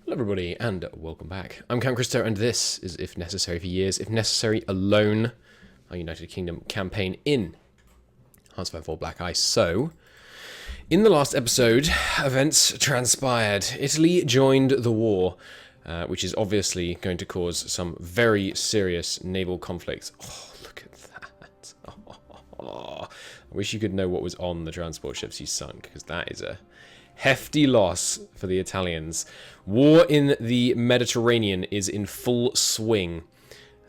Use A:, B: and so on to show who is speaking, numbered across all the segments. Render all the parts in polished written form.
A: Hello everybody, and welcome back. I'm Cam Christo, and this is If Necessary for Years, If Necessary Alone, our United Kingdom campaign in HOI4 Black Ice. So, in the last episode, events transpired. Italy joined the war, which is obviously going to cause some very serious naval conflicts. Oh, look at that. Oh, I wish you could know what was on the transport ships he sunk, because that is a hefty loss for the Italians. War in the Mediterranean is in full swing.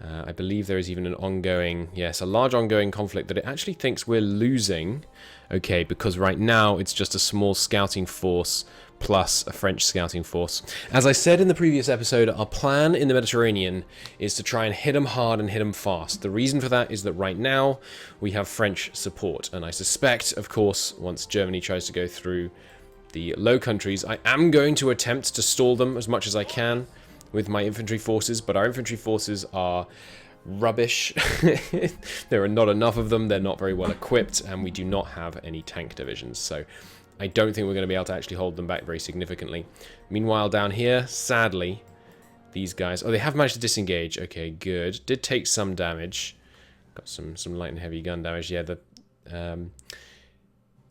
A: I believe there is even an ongoing, yes, a large ongoing conflict that it actually thinks we're losing. Okay, because right now it's just a small scouting force plus a French scouting force. As I said in the previous episode, our plan in the Mediterranean is to try and hit them hard and hit them fast. The reason for that is that right now we have French support, and I suspect, of course, once Germany tries to go through the Low Countries, I am going to attempt to stall them as much as I can with my infantry forces, but our infantry forces are rubbish. There are not enough of them, they're not very well equipped, and we do not have any tank divisions, so I don't think we're going to be able to actually hold them back very significantly. Meanwhile, down here, sadly, these guys... Oh, they have managed to disengage. Okay, good. Did take some damage. Got some light and heavy gun damage. Yeah, the...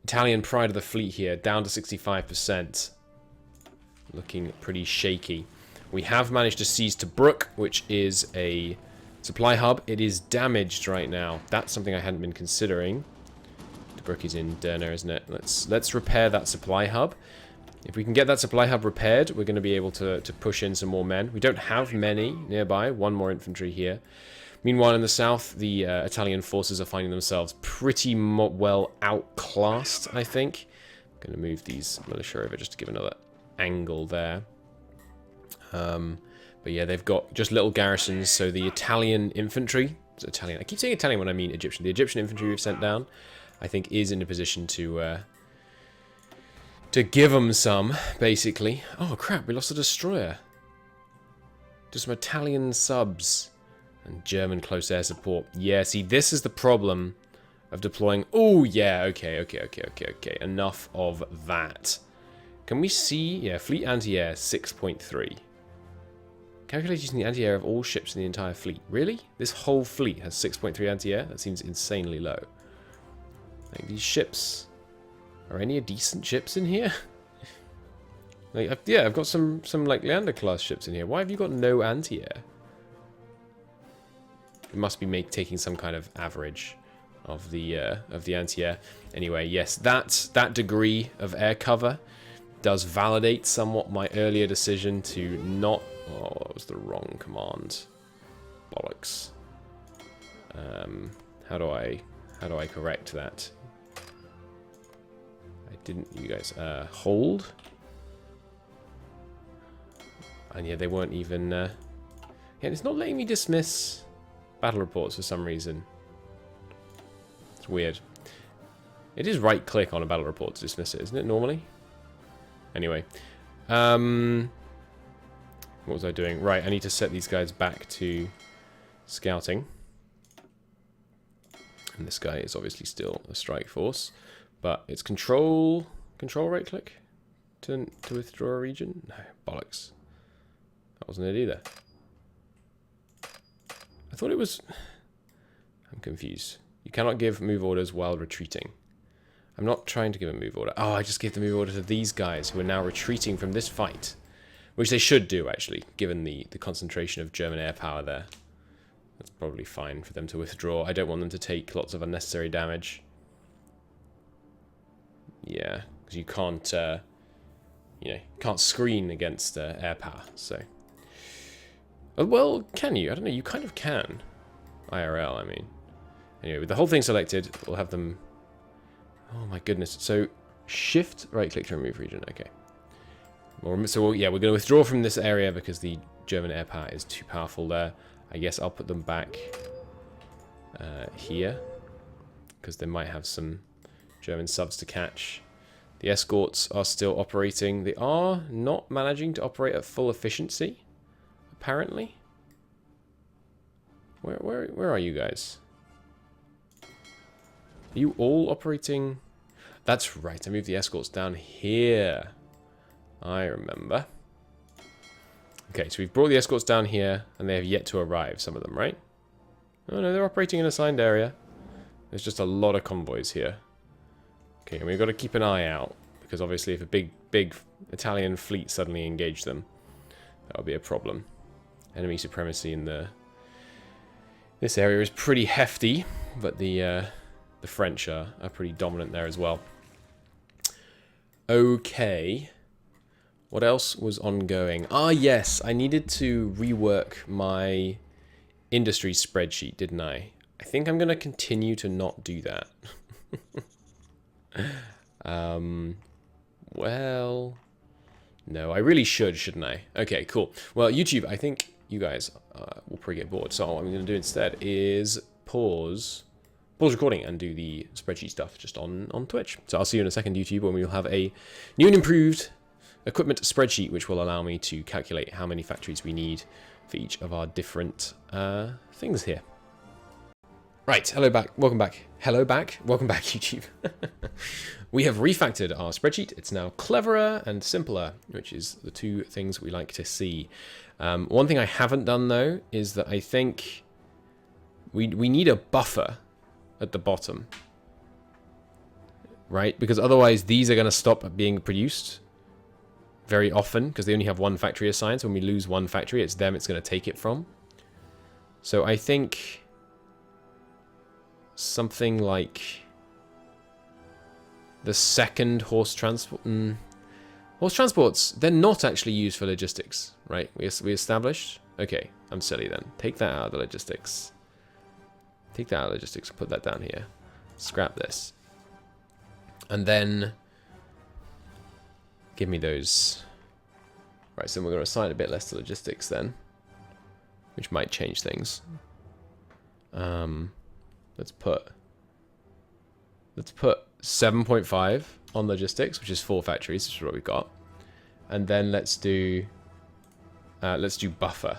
A: Italian pride of the fleet here, down to 65%. Looking pretty shaky. We have managed to seize Tobruk, which is a supply hub. It is damaged right now. That's something I hadn't been considering. Tobruk is in Derna, isn't it? Let's repair that supply hub. If we can get that supply hub repaired, we're going to be able to push in some more men. We don't have many nearby. One more infantry here. Meanwhile, in the south, the Italian forces are finding themselves pretty well outclassed, I think. I'm going to move these militia over just to give another angle there. But yeah, they've got just little garrisons, so the Italian infantry... I keep saying Italian when I mean Egyptian. The Egyptian infantry we've sent down, I think, is in a position to give them some, basically. Oh, crap, we lost a destroyer. Just some Italian subs. And German close air support. Yeah, see, this is the problem of deploying... Oh, yeah, okay. Enough of that. Can we see... Yeah, fleet anti-air, 6.3. Calculate using the anti-air of all ships in the entire fleet. Really? This whole fleet has 6.3 anti-air? That seems insanely low. Like, these ships... Are any decent ships in here? Like, yeah, I've got some like, Leander-class ships in here. Why have you got no anti-air? It must be taking some kind of average of the anti-air. Anyway, yes, that degree of air cover does validate somewhat my earlier decision to not... Oh, that was the wrong command. Bollocks. How do I correct that? I didn't... You guys hold. And yeah, they weren't even... Yeah, it's not letting me dismiss battle reports for some reason. It's weird. It is right click on a battle report to dismiss it, isn't it, normally? Anyway. What was I doing? Right, I need to set these guys back to scouting. And this guy is obviously still a strike force. But it's control right click to withdraw a region? No, bollocks. That wasn't it either. I thought it was... I'm confused. You cannot give move orders while retreating. I'm not trying to give a move order. Oh, I just gave the move order to these guys who are now retreating from this fight. Which they should do, actually, given the concentration of German air power there. That's probably fine for them to withdraw. I don't want them to take lots of unnecessary damage. Yeah, because you can't, can't screen against air power, so... Well, can you? I don't know, you kind of can. IRL, I mean. Anyway, with the whole thing selected, we'll have them... Oh my goodness. So, shift, right-click to remove region, okay. So, yeah, we're going to withdraw from this area because the German air power is too powerful there. I guess I'll put them back here, because they might have some German subs to catch. The escorts are still operating. They are not managing to operate at full efficiency. Apparently. Where are you guys? Are you all operating? That's right, I moved the escorts down here. I remember. Okay, so we've brought the escorts down here, and they have yet to arrive, some of them, right? Oh no, they're operating in a assigned area. There's just a lot of convoys here. Okay, and we've got to keep an eye out, because obviously if a big Italian fleet suddenly engaged them, that would be a problem. Enemy supremacy in this area is pretty hefty, but the French are pretty dominant there as well. Okay. What else was ongoing? Ah, yes, I needed to rework my industry spreadsheet, didn't I? I think I'm going to continue to not do that. Well, no, I really should, shouldn't I? Okay, cool. Well, YouTube, I think you guys will probably get bored. So what I'm going to do instead is pause recording and do the spreadsheet stuff just on Twitch. So I'll see you in a second, YouTube, when we'll have a new and improved equipment spreadsheet, which will allow me to calculate how many factories we need for each of our different things here. Right, hello back, welcome back. Hello back, welcome back, YouTube. We have refactored our spreadsheet. It's now cleverer and simpler, which is the two things we like to see. One thing I haven't done, though, is that I think we need a buffer at the bottom. Right? Because otherwise these are going to stop being produced very often, because they only have one factory assigned. So when we lose one factory, it's them it's going to take it from. So I think something like the second horse transport. Horse transports, they're not actually used for logistics, right? We established? Okay, I'm silly then. Take that out of the logistics. Take that out of logistics, put that down here. Scrap this. And then give me those. Right, so we're going to assign a bit less to logistics then, which might change things. Let's put 7.5 on logistics, which is 4 factories, which is what we've got. And then let's do buffer.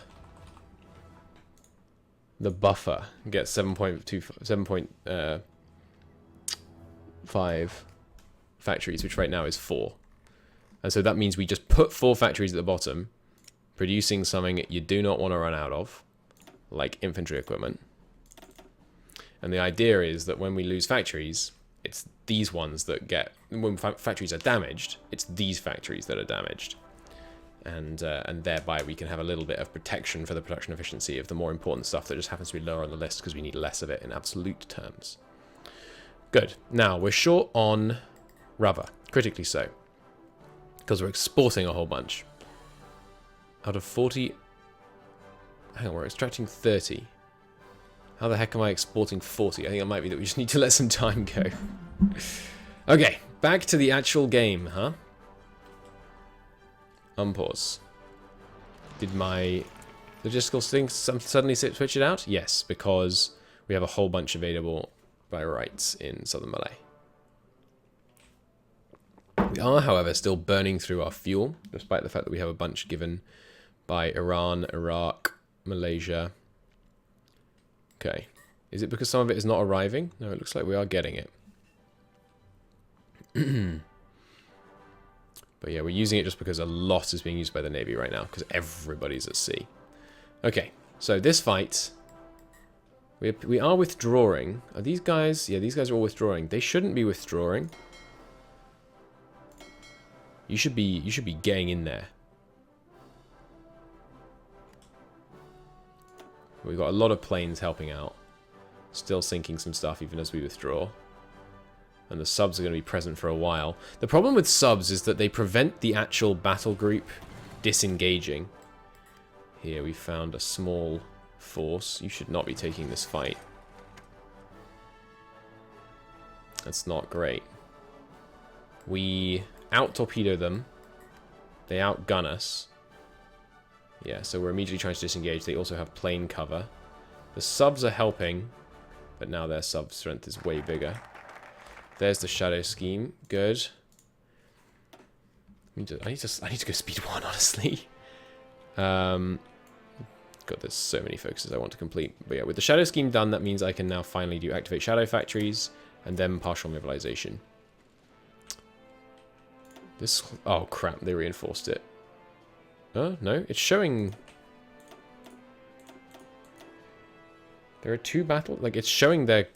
A: The buffer gets 7.5 factories, which right now is 4. And so that means we just put 4 factories at the bottom, producing something you do not want to run out of, like infantry equipment. And the idea is that when we lose factories, it's these ones that get, when factories are damaged, it's these factories that are damaged. And thereby we can have a little bit of protection for the production efficiency of the more important stuff that just happens to be lower on the list because we need less of it in absolute terms. Good. Now, we're short on rubber, critically so, because we're exporting a whole bunch. Out of 40... Hang on, we're extracting 30. How the heck am I exporting 40? I think it might be that we just need to let some time go. Okay, back to the actual game, huh? Unpause. Did my logistical thing suddenly switch it out? Yes, because we have a whole bunch available by rights in southern Malay. We are, however, still burning through our fuel, despite the fact that we have a bunch given by Iran, Iraq, Malaysia. Okay. Is it because some of it is not arriving? No, it looks like we are getting it. But yeah, we're using it just because a lot is being used by the Navy right now, because everybody's at sea. Okay, so this fight, we are withdrawing. Are these guys? Yeah, these guys are all withdrawing. They shouldn't be withdrawing. You should be getting in there. We've got a lot of planes helping out. Still sinking some stuff even as we withdraw. And the subs are going to be present for a while. The problem with subs is that they prevent the actual battle group disengaging. Here we found a small force. You should not be taking this fight. That's not great. We out-torpedo them. They outgun us. Yeah, so we're immediately trying to disengage. They also have plane cover. The subs are helping, but now their sub strength is way bigger. There's the shadow scheme. Good. I need to go speed 1, honestly. God, there's so many focuses I want to complete. But yeah, with the shadow scheme done, that means I can now finally do activate shadow factories and then partial mobilization. This... Oh, crap. They reinforced it. Oh, no. It's showing... There are 2 battles. Like, it's showing their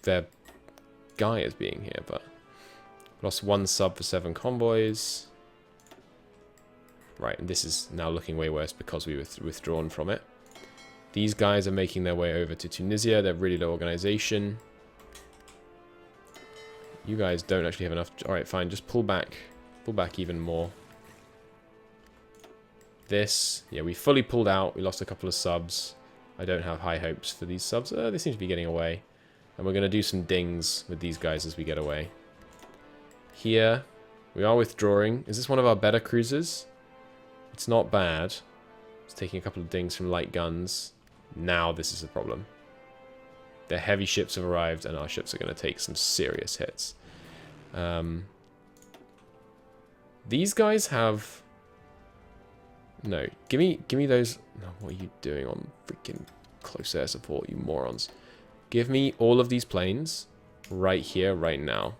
A: guy as being here, but... Lost 1 sub for 7 convoys. Right, and this is now looking way worse because we were withdrawn from it. These guys are making their way over to Tunisia. They're really low organization. You guys don't actually have enough... Alright, fine. Just pull back. Pull back even more. This... Yeah, we fully pulled out. We lost a couple of subs. I don't have high hopes for these subs. They seem to be getting away. And we're going to do some dings with these guys as we get away. Here, we are withdrawing. Is this one of our better cruisers? It's not bad. It's taking a couple of dings from light guns. Now this is a problem. Their heavy ships have arrived, and our ships are going to take some serious hits. These guys have... No, give me those... No, what are you doing on freaking close air support, you morons? Give me all of these planes right here, right now.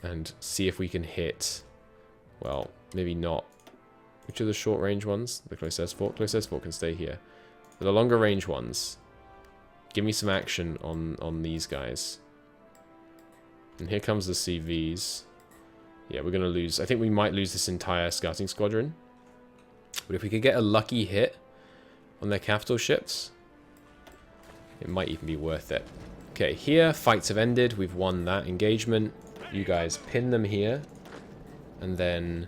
A: And see if we can hit... Well, maybe not. Which are the short range ones? The close air support? Close air support can stay here. For the longer range ones, give me some action on these guys. And here comes the CVs. Yeah, we're going to lose... I think we might lose this entire scouting squadron. But if we could get a lucky hit on their capital ships, it might even be worth it. Okay, here, fights have ended. We've won that engagement. You guys pin them here. And then...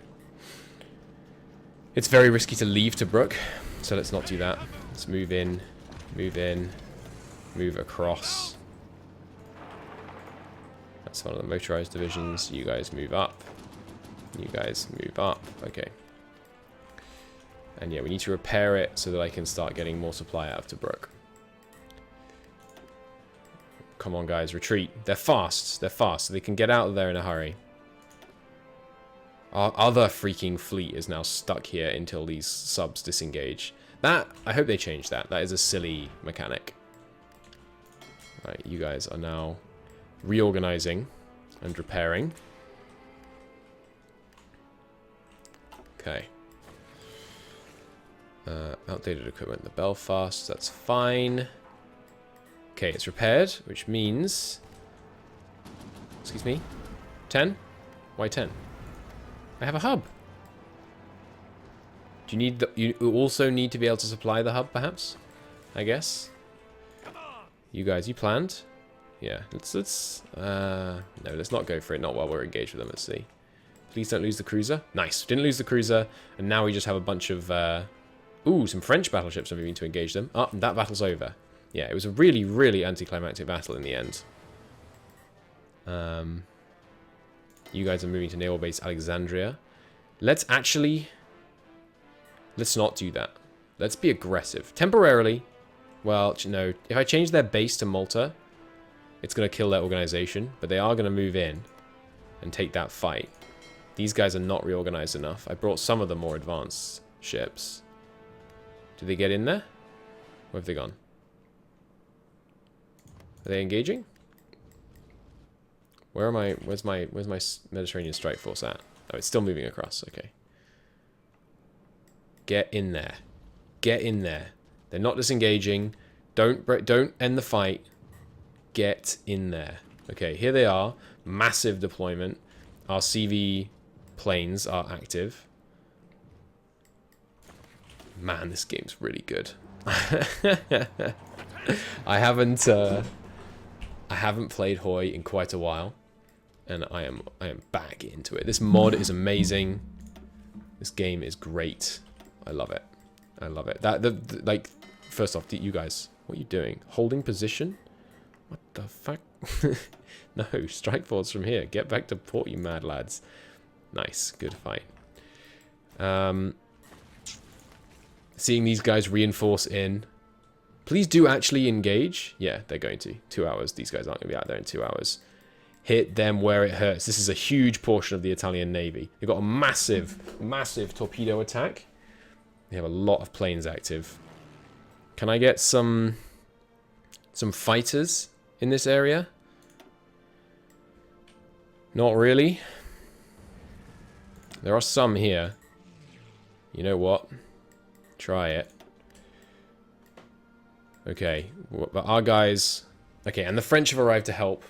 A: It's very risky to leave Tobruk, so let's not do that. Let's move in, move across. That's one of the motorized divisions. You guys move up. You guys move up. Okay. And yeah, we need to repair it so that I can start getting more supply out of Tobruk. Come on, guys, retreat. They're fast. They're fast, so they can get out of there in a hurry. Our other freaking fleet is now stuck here until these subs disengage. That, I hope they change that. That is a silly mechanic. Right, you guys are now reorganizing and repairing. Okay. Outdated equipment, the Belfast, that's fine. Okay, it's repaired, which means... Excuse me? 10? Why 10? I have a hub. Do you need the... You also need to be able to supply the hub, perhaps? I guess. You guys, you planned? Yeah, no, let's not go for it. Not while we're engaged with them. Let's see. Please don't lose the cruiser. Nice. Didn't lose the cruiser. And now we just have a bunch of... Ooh, some French battleships are moving to engage them. Oh, that battle's over. Yeah, it was a really, really anticlimactic battle in the end. You guys are moving to Naval Base Alexandria. Let's actually... Let's not do that. Let's be aggressive. Temporarily. Well, no. If I change their base to Malta, it's going to kill their organization. But they are going to move in and take that fight. These guys are not reorganized enough. I brought some of the more advanced ships. Did they get in there? Where have they gone? Are they engaging? Where am I? Where's my Mediterranean strike force at? Oh, it's still moving across. Okay. Get in there. Get in there. They're not disengaging. Don't end the fight. Get in there. Okay, here they are. Massive deployment. Our CV planes are active. Man, this game's really good. I haven't played HOI in quite a while, and I am back into it. This mod is amazing. This game is great. I love it. I love it. Like, first off, you guys, what are you doing? Holding position? What the fuck? No, strike force from here. Get back to port, you mad lads. Nice, good fight. Seeing these guys reinforce in. Please do actually engage. Yeah, they're going to. 2 hours. These guys aren't going to be out there in 2 hours. Hit them where it hurts. This is a huge portion of the Italian Navy. They've got a massive, massive torpedo attack. They have a lot of planes active. Can I get some fighters in this area? Not really. There are some here. You know what? Try it. Okay, but our guys... Okay, and the French have arrived to help.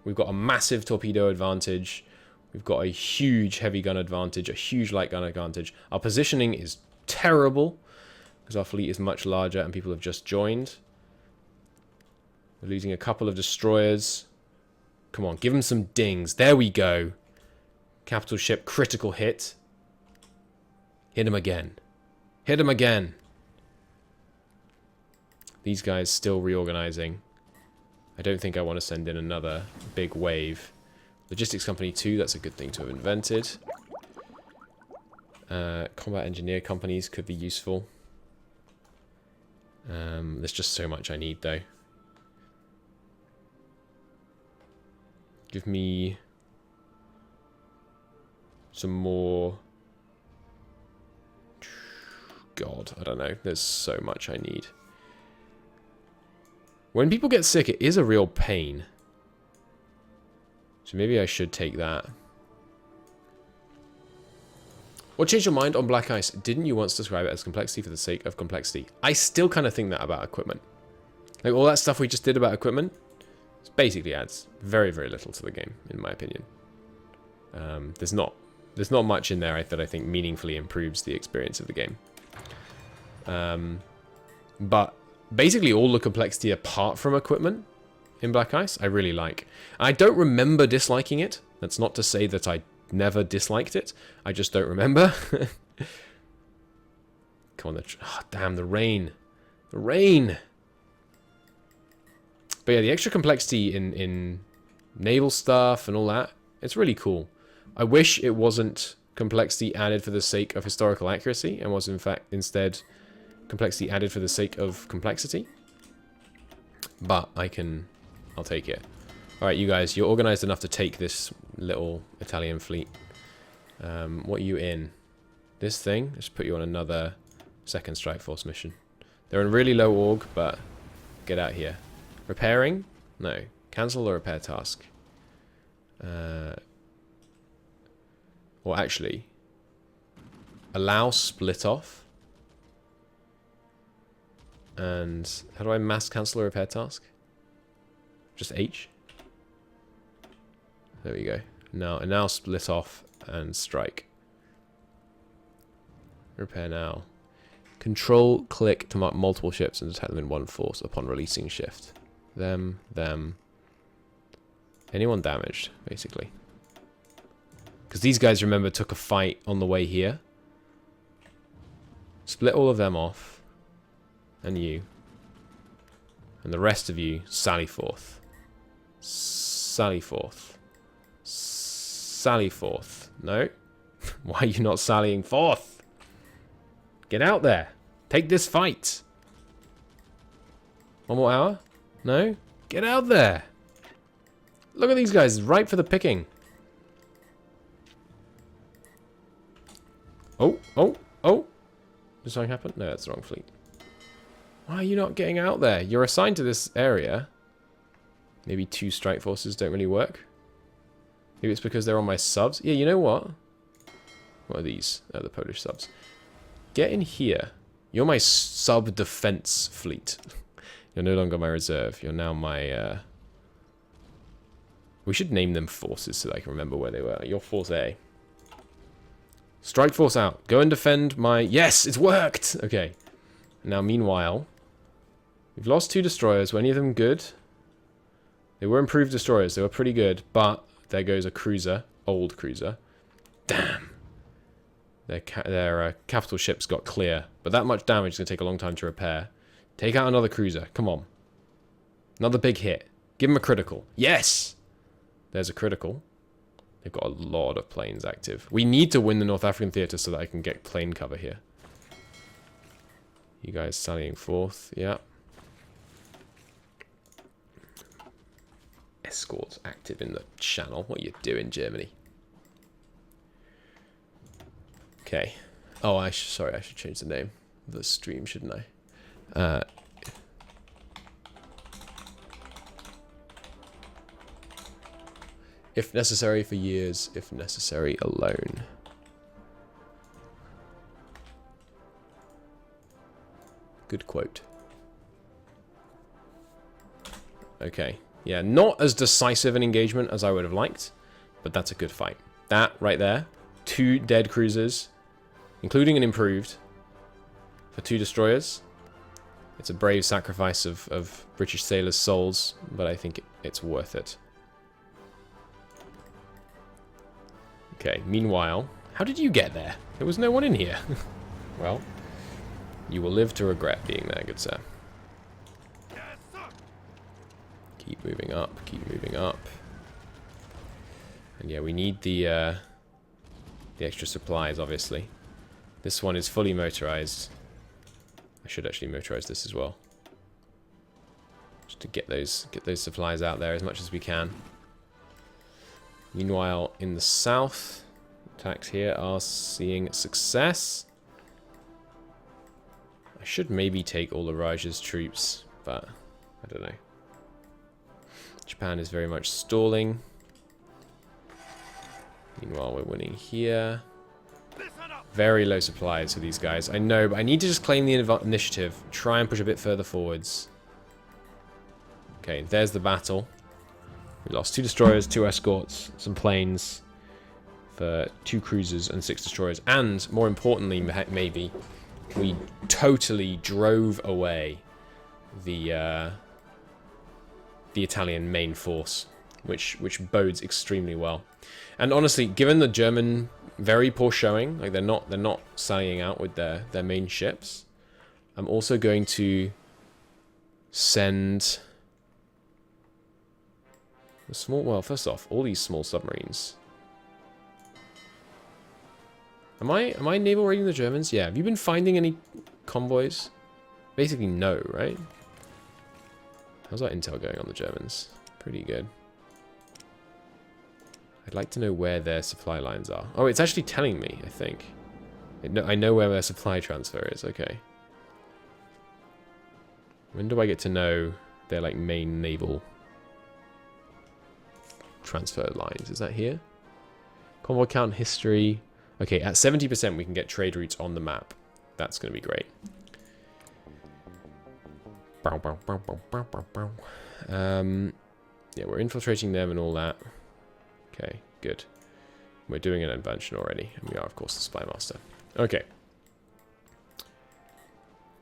A: We've got a massive torpedo advantage. We've got a huge heavy gun advantage, a huge light gun advantage. Our positioning is terrible, because our fleet is much larger and people have just joined. We're losing a couple of destroyers. Come on, give them some dings. There we go. Capital ship, critical hit. Hit him again. Hit him again. These guys still reorganizing. I don't think I want to send in another big wave. Logistics Company 2, that's a good thing to have invented. Combat engineer companies could be useful. There's just so much I need, though. Give me some more... God, I don't know. There's so much I need. When people get sick, it is a real pain. So maybe I should take that. What changed your mind on Black Ice? Didn't you once describe it as complexity for the sake of complexity? I still kind of think that about equipment. Like all that stuff we just did about equipment, basically adds very, very little to the game, in my opinion. There's not much in there that I think meaningfully improves the experience of the game. But basically all the complexity apart from equipment in Black Ice, I really like. I don't remember disliking it. That's not to say that I never disliked it. I just don't remember. Come on, damn, the rain. The rain! But yeah, the extra complexity in naval stuff and all that, it's really cool. I wish it wasn't complexity added for the sake of historical accuracy and was in fact instead complexity added for the sake of complexity. But I'll take it. Alright, you guys, you're organized enough to take this little Italian fleet. What are you in? This thing? Let's put you on another second strike force mission. They're in really low org, but get out here. Repairing? No. Cancel the repair task. Or actually, allow split off. And how do I mass cancel a repair task? Just H? There we go. Now split off and strike. Repair now. Control click to mark multiple ships and attack them in one force upon releasing shift. Them. Anyone damaged, basically. Because these guys, remember, took a fight on the way here. Split all of them off. And you. And the rest of you, sally forth. Sally forth. Sally forth. No? Why are you not sallying forth? Get out there. Take this fight. One more hour? No? Get out there. Look at these guys, ripe for the picking. Oh. Did something happen? No, that's the wrong fleet. Why are you not getting out there? You're assigned to this area. Maybe 2 strike forces don't really work. Maybe it's because they're on my subs. Yeah, you know what? What are these? Oh, the Polish subs. Get in here. You're my sub-defense fleet. You're no longer my reserve. You're now my... We should name them forces so that I can remember where they were. You're Force A. Strike force out. Go and defend my... Yes, it's worked! Okay. Now, meanwhile, we've lost 2 destroyers. Were any of them good? They were improved destroyers. They were pretty good. But there goes a cruiser. Old cruiser. Damn. Their capital ships got clear. But that much damage is going to take a long time to repair. Take out another cruiser. Come on. Another big hit. Give them a critical. Yes! There's a critical. They've got a lot of planes active. We need to win the North African theatre so that I can get plane cover here. You guys sallying forth. Yeah. Escorts active in the channel. What are you doing, Germany? Okay. Oh, sorry, I should change the name of the stream, shouldn't I? If necessary for years, if necessary alone. Good quote. Okay. Yeah, not as decisive an engagement as I would have liked, but that's a good fight. That right there, 2 dead cruisers, including an improved, for 2 destroyers. It's a brave sacrifice of British sailors' souls, but I think it's worth it. Okay, meanwhile, how did you get there? There was no one in here. Well, you will live to regret being there, good sir. Keep moving up, keep moving up. And yeah, we need the extra supplies, obviously. This one is fully motorized. I should actually motorize this as well. Just to get those supplies out there as much as we can. Meanwhile, in the south, attacks here are seeing success. I should maybe take all the Raj's troops, but I don't know. Japan is very much stalling. Meanwhile, we're winning here. Very low supplies for these guys. I know, but I need to just claim the initiative. Try and push a bit further forwards. Okay, there's the battle. We lost 2 destroyers, 2 escorts, some planes for 2 cruisers and 6 destroyers. And, more importantly, maybe, we totally drove away the Italian main force, which bodes extremely well. And honestly, given the German very poor showing, like they're not sallying out with their main ships, I'm also going to send the small. Well, first off, all these small submarines. Am I naval raiding the Germans? Yeah. Have you been finding any convoys? Basically, no, right? How's our intel going on the Germans? Pretty good. I'd like to know where their supply lines are. Oh, it's actually telling me, I think. I know where their supply transfer is. Okay. When do I get to know their like main naval transfer lines? Is that here? Convoy count history. Okay, at 70% we can get trade routes on the map. That's going to be great. Yeah, we're infiltrating them and all that. Okay, good. We're doing an invention already, and we are, of course, the Spy Master. Okay.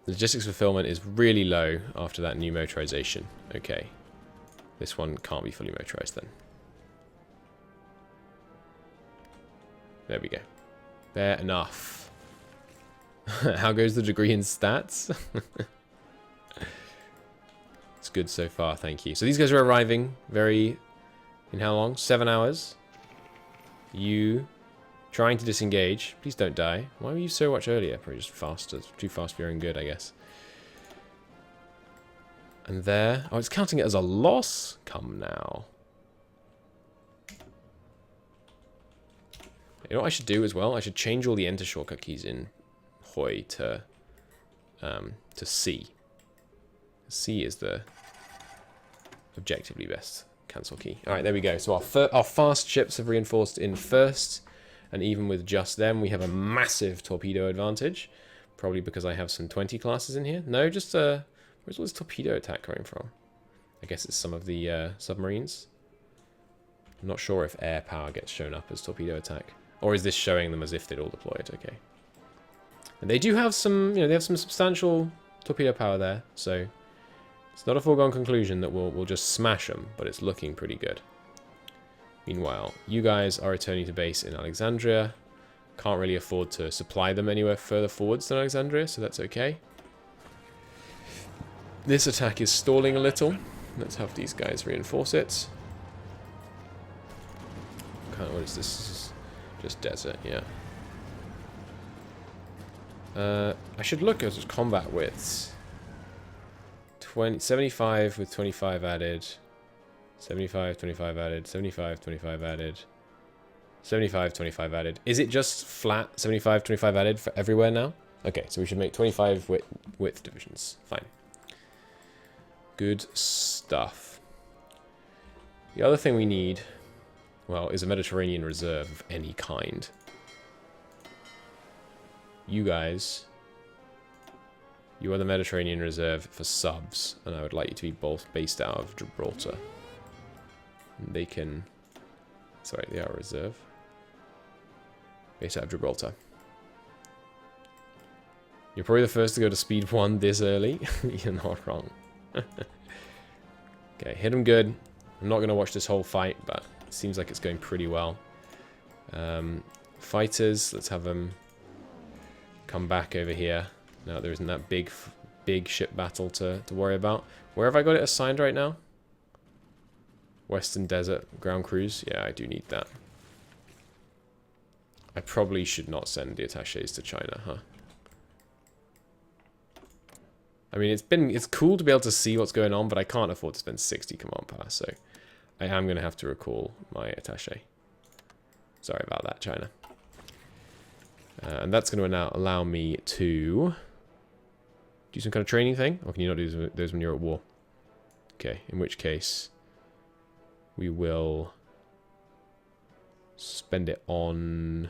A: Logistics fulfillment is really low after that new motorization. Okay. This one can't be fully motorized then. There we go. Fair enough. How goes the degree in stats? It's good so far, thank you. So these guys are arriving very... In how long? 7 hours. You trying to disengage. Please don't die. Why were you so much earlier? Probably just faster. Too fast for your own good, I guess. And there. Oh, it's counting it as a loss? Come now. You know what I should do as well? I should change all the enter shortcut keys in HOI to C. C is the objectively best cancel key. Alright, there we go. So our fast ships have reinforced in first, and even with just them, we have a massive torpedo advantage. Probably because I have some 20 classes in here. No, just, where's all this torpedo attack coming from? I guess it's some of the submarines. I'm not sure if air power gets shown up as torpedo attack. Or is this showing them as if they'd all deployed? Okay. And they do have some, you know, they have some substantial torpedo power there, so it's not a foregone conclusion that we'll just smash them, but it's looking pretty good. Meanwhile, you guys are returning to base in Alexandria. Can't really afford to supply them anywhere further forwards than Alexandria, so that's okay. This attack is stalling a little. Let's have these guys reinforce it. What is this? Just desert, yeah. I should look at combat widths. 75 with 25 added. 75, 25 added. 75, 25 added. 75, 25 added. Is it just flat 75, 25 added for everywhere now? Okay, so we should make 25 width divisions. Fine. Good stuff. The other thing we need, well, is a Mediterranean reserve of any kind. You guys You are the Mediterranean Reserve for subs, and I would like you to be both based out of Gibraltar. And they can... Sorry, they are reserve. Based out of Gibraltar. You're probably the first to go to speed 1 this early. You're not wrong. Okay, hit them good. I'm not going to watch this whole fight, but it seems like it's going pretty well. Fighters, let's have them come back over here. No, there isn't that big ship battle to worry about. Where have I got it assigned right now? Western Desert Ground Cruise. Yeah, I do need that. I probably should not send the attachés to China, huh? I mean, it's cool to be able to see what's going on, but I can't afford to spend 60 command power, so I am going to have to recall my attaché. Sorry about that, China. And that's going to now allow me to do some kind of training thing, or can you not do those when you're at war? Okay, in which case we will spend it on...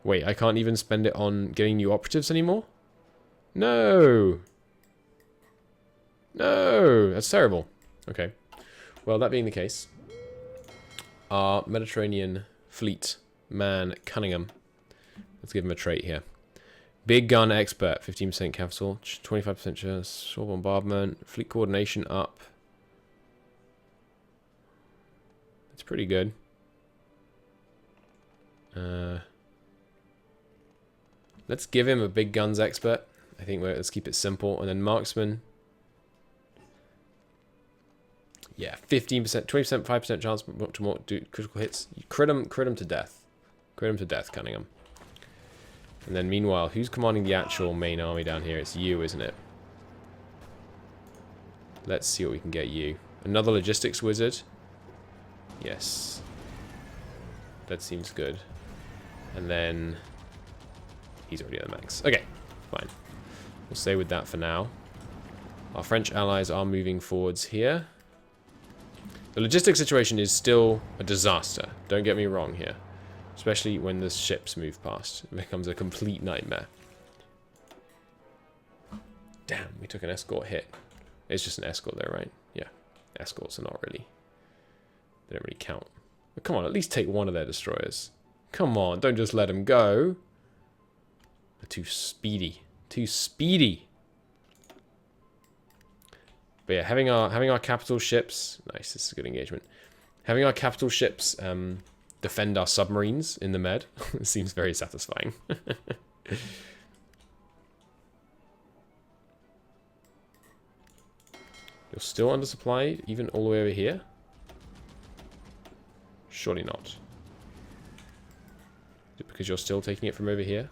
A: Wait, I can't even spend it on getting new operatives anymore? No! No! That's terrible. Okay. Well, that being the case, our Mediterranean fleet man, Cunningham, let's give him a trait here. Big gun expert, 15% capital, 25% chance, shore bombardment, fleet coordination up. That's pretty good. Let's give him a big guns expert. I think let's keep it simple. And then marksman. Yeah, 15%, 20%, 5% chance to more do critical hits. Crit him to death. Crit him to death, Cunningham. And then meanwhile, who's commanding the actual main army down here? It's you, isn't it? Let's see what we can get you. Another logistics wizard. Yes. That seems good. And then he's already at the max. Okay, fine. We'll stay with that for now. Our French allies are moving forwards here. The logistics situation is still a disaster. Don't get me wrong here. Especially when the ships move past. It becomes a complete nightmare. Damn, we took an escort hit. It's just an escort there, right? Yeah. Escorts are not really... They don't really count. But come on, at least take one of their destroyers. Come on, don't just let them go. They're too speedy. Too speedy. But yeah, having our capital ships... Nice, this is a good engagement. Having our capital ships defend our submarines in the Med seems very satisfying. You're still undersupplied, even all the way over here? Surely not. Is it because you're still taking it from over here?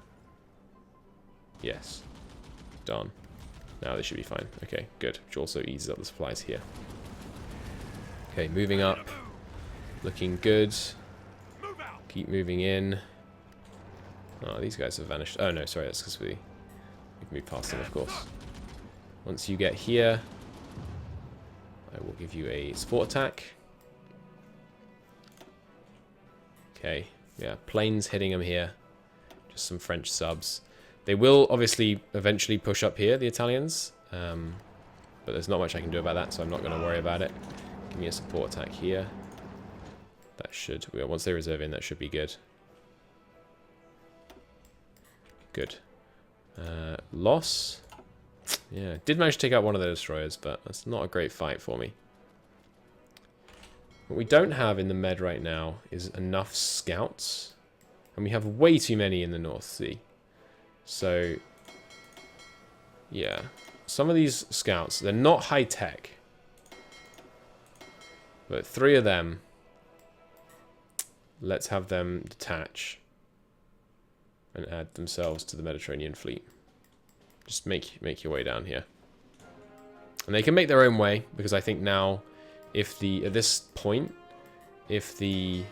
A: Yes. Done. Now this should be fine. Okay, good. Which also eases up the supplies here. Okay, moving up. Looking good. Keep moving in. Oh, these guys have vanished. Oh no, sorry, that's because we've moved past them, of course. Once you get here, I will give you a support attack. Okay, yeah, planes hitting them here. Just some French subs. They will obviously eventually push up here, the Italians. But there's not much I can do about that, so I'm not going to worry about it. Give me a support attack here. That should, once they reserve in, that should be good. Good. Loss. Yeah, did manage to take out one of their destroyers, but that's not a great fight for me. What we don't have in the Med right now is enough scouts. And we have way too many in the North Sea. So, yeah. Some of these scouts, they're not high-tech. But 3 of them, let's have them detach and add themselves to the Mediterranean fleet. Just make your way down here. And they can make their own way, because I think now, if at this point, if the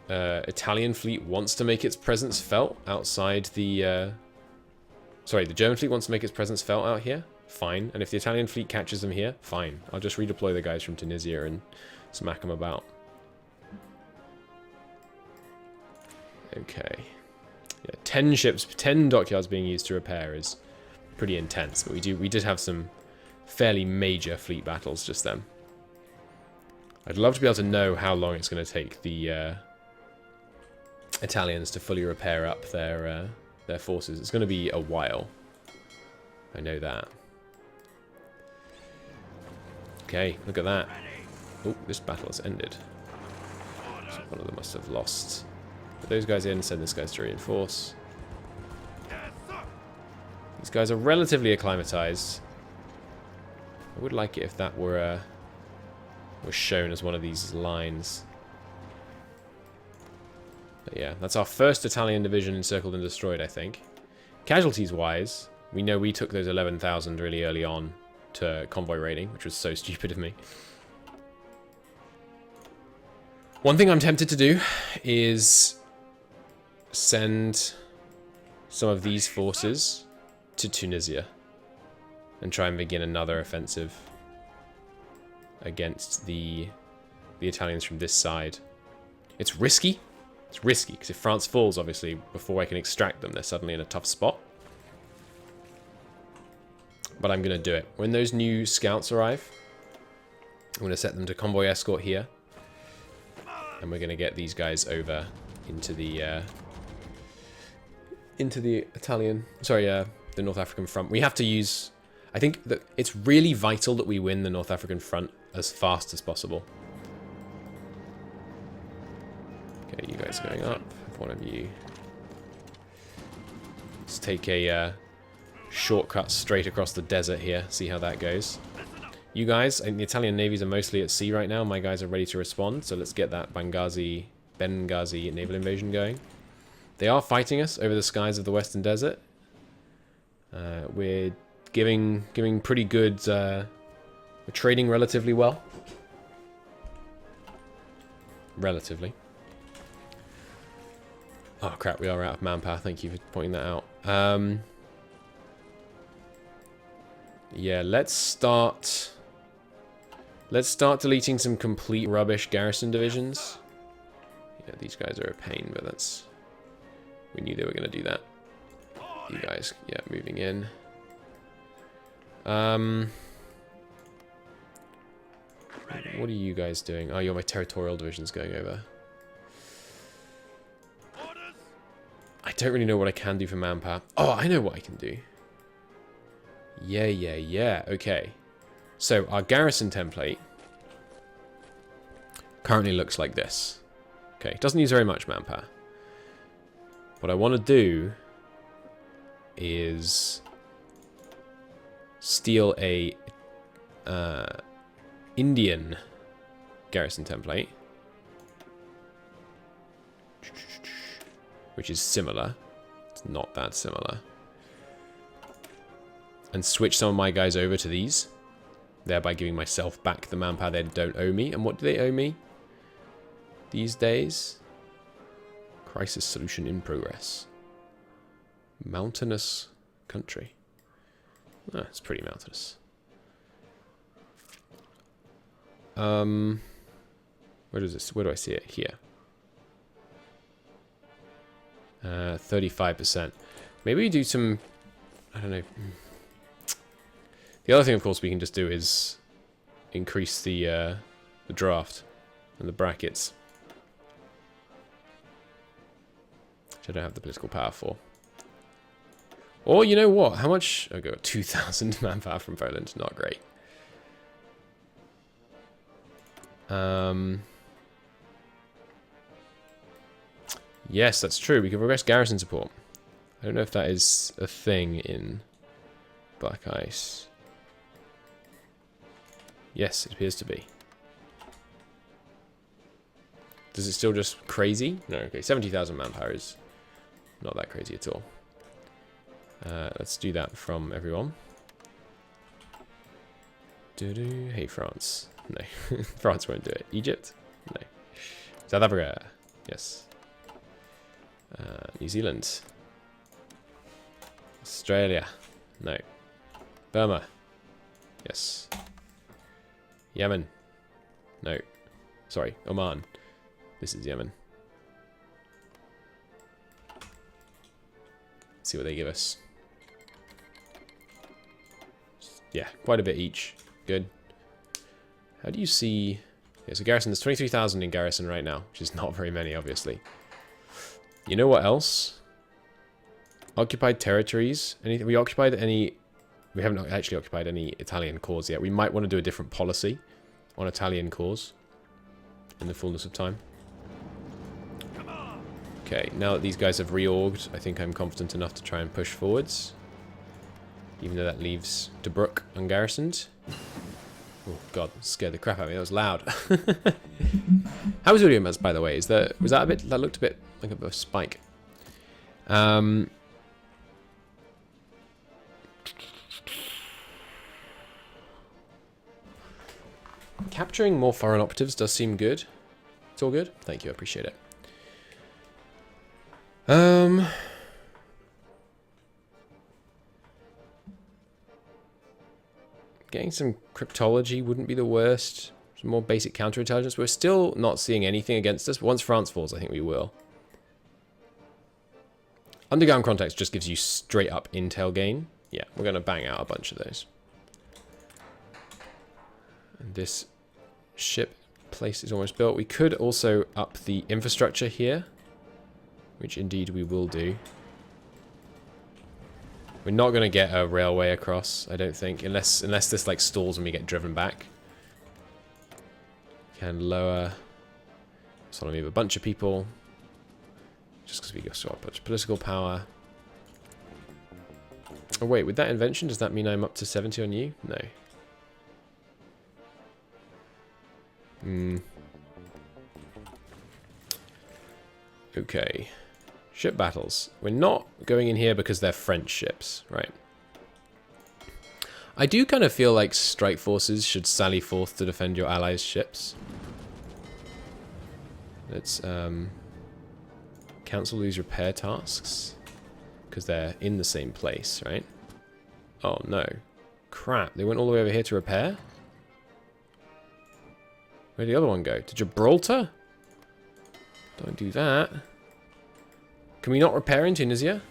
A: Italian fleet wants to make its presence felt outside the... sorry, the German fleet wants to make its presence felt out here, fine. And if the Italian fleet catches them here, fine. I'll just redeploy the guys from Tunisia and smack them about. Okay. Yeah, 10 ships, 10 dockyards being used to repair is pretty intense. But we did have some fairly major fleet battles just then. I'd love to be able to know how long it's going to take the Italians to fully repair up their forces. It's going to be a while. I know that. Okay, look at that. Oh, this battle has ended. So one of them must have lost. Put those guys in, send this guys to reinforce. These guys are relatively acclimatized. I would like it if that were shown as one of these lines. But yeah, that's our first Italian division encircled and destroyed, I think. Casualties-wise, we know we took those 11,000 really early on to convoy raiding, which was so stupid of me. One thing I'm tempted to do is send some of these forces to Tunisia and try and begin another offensive against the Italians from this side. It's risky. It's risky, because if France falls, obviously, before I can extract them, they're suddenly in a tough spot. But I'm going to do it. When those new scouts arrive, I'm going to set them to convoy escort here. And we're going to get these guys over into the Italian... Sorry, the North African front. We have to use... I think that it's really vital that we win the North African front as fast as possible. Okay, you guys going up. One of you. Let's take a shortcut straight across the desert here. See how that goes. You guys, I think the Italian navies are mostly at sea right now. My guys are ready to respond, so let's get that Benghazi naval invasion going. They are fighting us over the skies of the Western Desert. We're giving pretty good. We're trading relatively well. Relatively. Oh crap, we are out of manpower. Thank you for pointing that out. Yeah, let's start deleting some complete rubbish garrison divisions. Yeah, these guys are a pain, but that's... We knew they were going to do that. You guys, yeah, moving in. What are you guys doing? Oh, you're my territorial divisions going over. I don't really know what I can do for manpower. Oh, I know what I can do. Yeah. Okay. So, our garrison template currently looks like this. Okay, doesn't use very much manpower. What I want to do is steal a Indian garrison template, which is similar. It's not that similar. And switch some of my guys over to these, thereby giving myself back the manpower they don't owe me. And what do they owe me these days? Crisis solution in progress. Mountainous country. Ah, it's pretty mountainous. Where is this? Where do I see it? Here. 35%. Maybe we do some... I don't know. The other thing, of course, we can just do is increase the draft and the brackets, which I don't have the political power for. Or, you know what? How much? I got 2,000 manpower from Poland. Not great. Yes, that's true. We can progress garrison support. I don't know if that is a thing in Black Ice. Yes, it appears to be. Does it still just crazy? No, okay. 70,000 manpower is not that crazy at all. Let's do that from everyone. Hey, France. No. France won't do it. Egypt? No. South Africa? Yes. New Zealand? Australia? No. Burma? Yes. Yemen? No. Sorry, Oman. This is Yemen. Let's see what they give us. Yeah, quite a bit each. Good. How do you see... Yeah, so garrison, there's 23,000 in garrison right now, which is not very many, obviously. You know what else? Occupied territories. Anything? We occupied any... We haven't actually occupied any Italian cores yet. We might want to do a different policy on Italian cores in the fullness of time. Okay, now that these guys have reorged, I think I'm confident enough to try and push forwards. Even though that leaves Tobruk ungarrisoned. Oh god, that scared the crap out of me. That was loud. How was Urimas, by the way? Was that a bit? That looked a bit like a bit of a spike. Capturing more foreign operatives does seem good. It's all good. Thank you, I appreciate it. Getting some cryptology wouldn't be the worst. Some more basic counterintelligence. We're still not seeing anything against us, but once France falls, I think we will. Underground contacts just gives you straight up intel gain. Yeah, we're going to bang out a bunch of those. And this ship place is almost built. We could also up the infrastructure here, which indeed we will do. We're not going to get a railway across, I don't think, unless this like stalls and we get driven back. Can lower autonomy of a bunch of people, just because we got so much political power. Oh wait, with that invention, does that mean I'm up to 70 on you? No. Okay. Ship battles. We're not going in here because they're French ships, right? I do kind of feel like strike forces should sally forth to defend your allies' ships. Let's cancel these repair tasks because they're in the same place, right? Oh no. Crap, they went all the way over here to repair? Where'd the other one go? To Gibraltar? Don't do that. Can we not repair in Tunisia?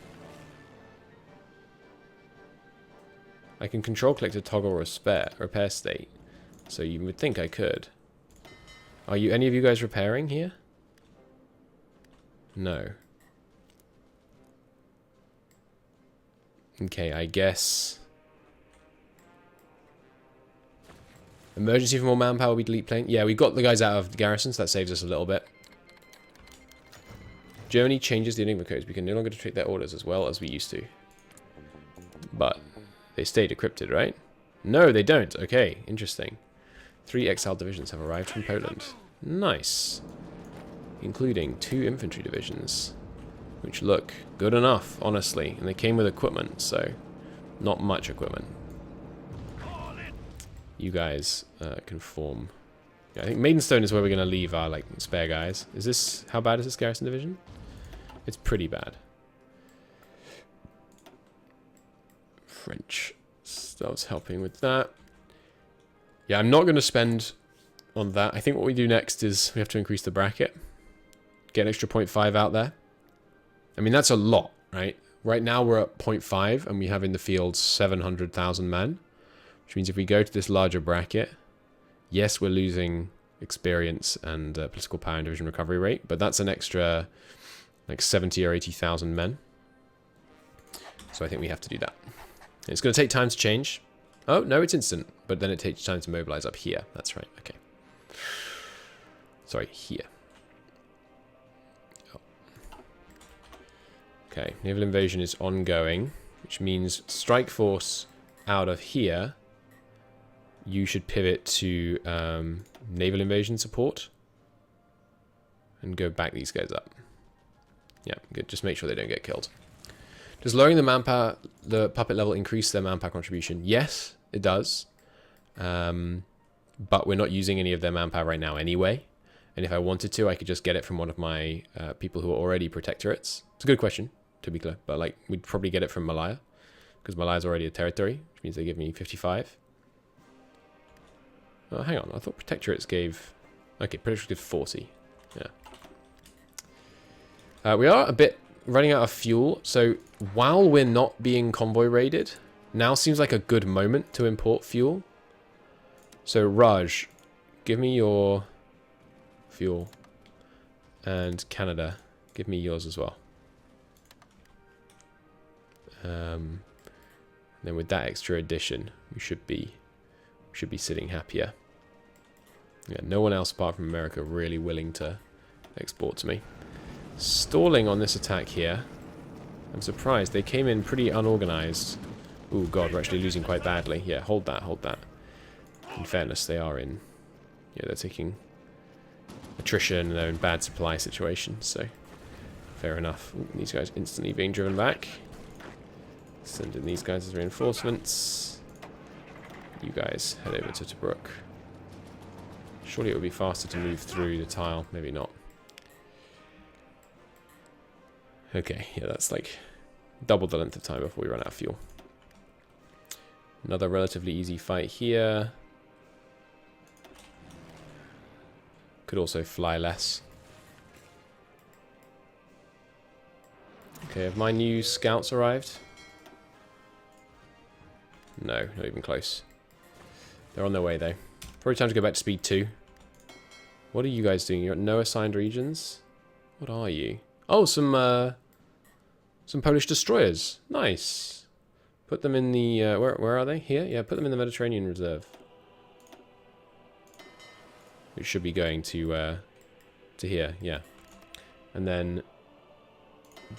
A: I can control click to toggle repair state. So you would think I could. Are you any of you guys repairing here? No. Okay, I guess. Emergency for more manpower, we delete plane. Yeah, we got the guys out of the garrison, so that saves us a little bit. Germany changes the Enigma codes. We can no longer treat their orders as well as we used to. But they stay decrypted, right? No, they don't. Okay, interesting. 3 exiled divisions have arrived from Poland. Nice. Including 2 infantry divisions, which look good enough, honestly. And they came with equipment, so not much equipment. You guys can form. Yeah, I think Maidenstone is where we're going to leave our like spare guys. Is this, how bad is this garrison division? It's pretty bad. French stuff's helping with that. Yeah, I'm not going to spend on that. I think what we do next is we have to increase the bracket. Get an extra 0.5 out there. I mean, that's a lot, right? Right now we're at 0.5 and we have in the field 700,000 men. Which means if we go to this larger bracket, yes, we're losing experience and political power and division recovery rate, but that's an extra like 70 or 80,000 men. So I think we have to do that. It's going to take time to change. Oh, no, it's instant, but then it takes time to mobilize up here. That's right, okay. Sorry, here. Oh. Okay, naval invasion is ongoing, which means strike force out of here, you should pivot to naval invasion support and go back these guys up. Yeah, good. Just make sure they don't get killed. Does lowering the manpower, the puppet level, increase their manpower contribution? Yes, it does. But we're not using any of their manpower right now anyway. And if I wanted to, I could just get it from one of my people who are already protectorates. It's a good question, to be clear. But like, we'd probably get it from Malaya, because Malaya's already a territory, which means they give me 55. Oh, hang on. I thought protectorates gave... Okay, protectorates give 40. Yeah. We are a bit running out of fuel. So while we're not being convoy raided, now seems like a good moment to import fuel. So Raj, give me your fuel. And Canada, give me yours as well. Then with that extra addition, we should be sitting happier. Yeah, no one else apart from America really willing to export to me. Stalling on this attack here. I'm surprised. They came in pretty unorganized. Oh god, we're actually losing quite badly. Yeah, hold that, hold that. In fairness, they are in... Yeah, they're taking attrition and they're in bad supply situations, so fair enough. Ooh, these guys instantly being driven back. Send in these guys as reinforcements. You guys head over to Tobruk. Surely it would be faster to move through the tile. Maybe not. Okay, yeah, that's like double the length of time before we run out of fuel. Another relatively easy fight here. Could also fly less. Okay, have my new scouts arrived? No, not even close. They're on their way though. Probably time to go back to speed 2. What are you guys doing? You're at no assigned regions? What are you? Oh, some Polish destroyers. Nice. Put them in the... where are they? Here? Yeah, put them in the Mediterranean Reserve. Which should be going to here, yeah. And then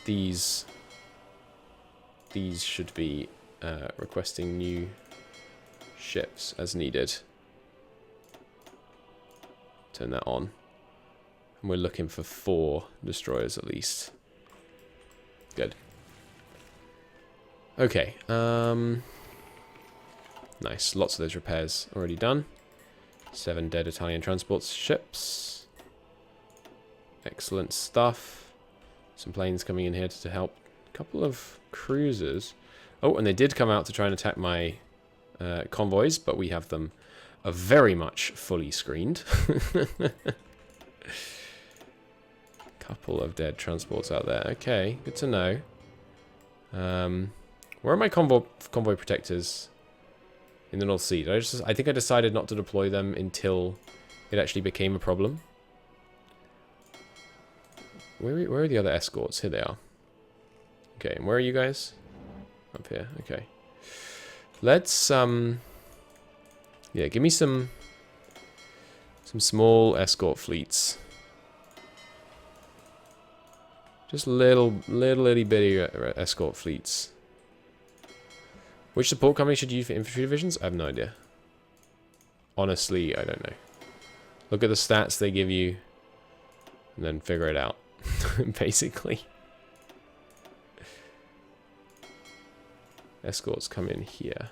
A: these should be requesting new ships as needed. Turn that on. And we're looking for 4 destroyers at least. Good. Okay. Nice. Lots of those repairs already done. 7 dead Italian transport ships. Excellent stuff. Some planes coming in here to help. A couple of cruisers. Oh, and they did come out to try and attack my convoys, but we have them very much fully screened. Couple of dead transports out there. Okay, good to know. Where are my convoy protectors in the North Sea? I think I decided not to deploy them until it actually became a problem. Where are the other escorts? Here they are. Okay, and where are you guys? Up here. Okay. Let's yeah, give me some small escort fleets. Just little itty bitty escort fleets. Which support company should you use for infantry divisions? I have no idea. Honestly, I don't know. Look at the stats they give you, and then figure it out, basically. Escorts come in here.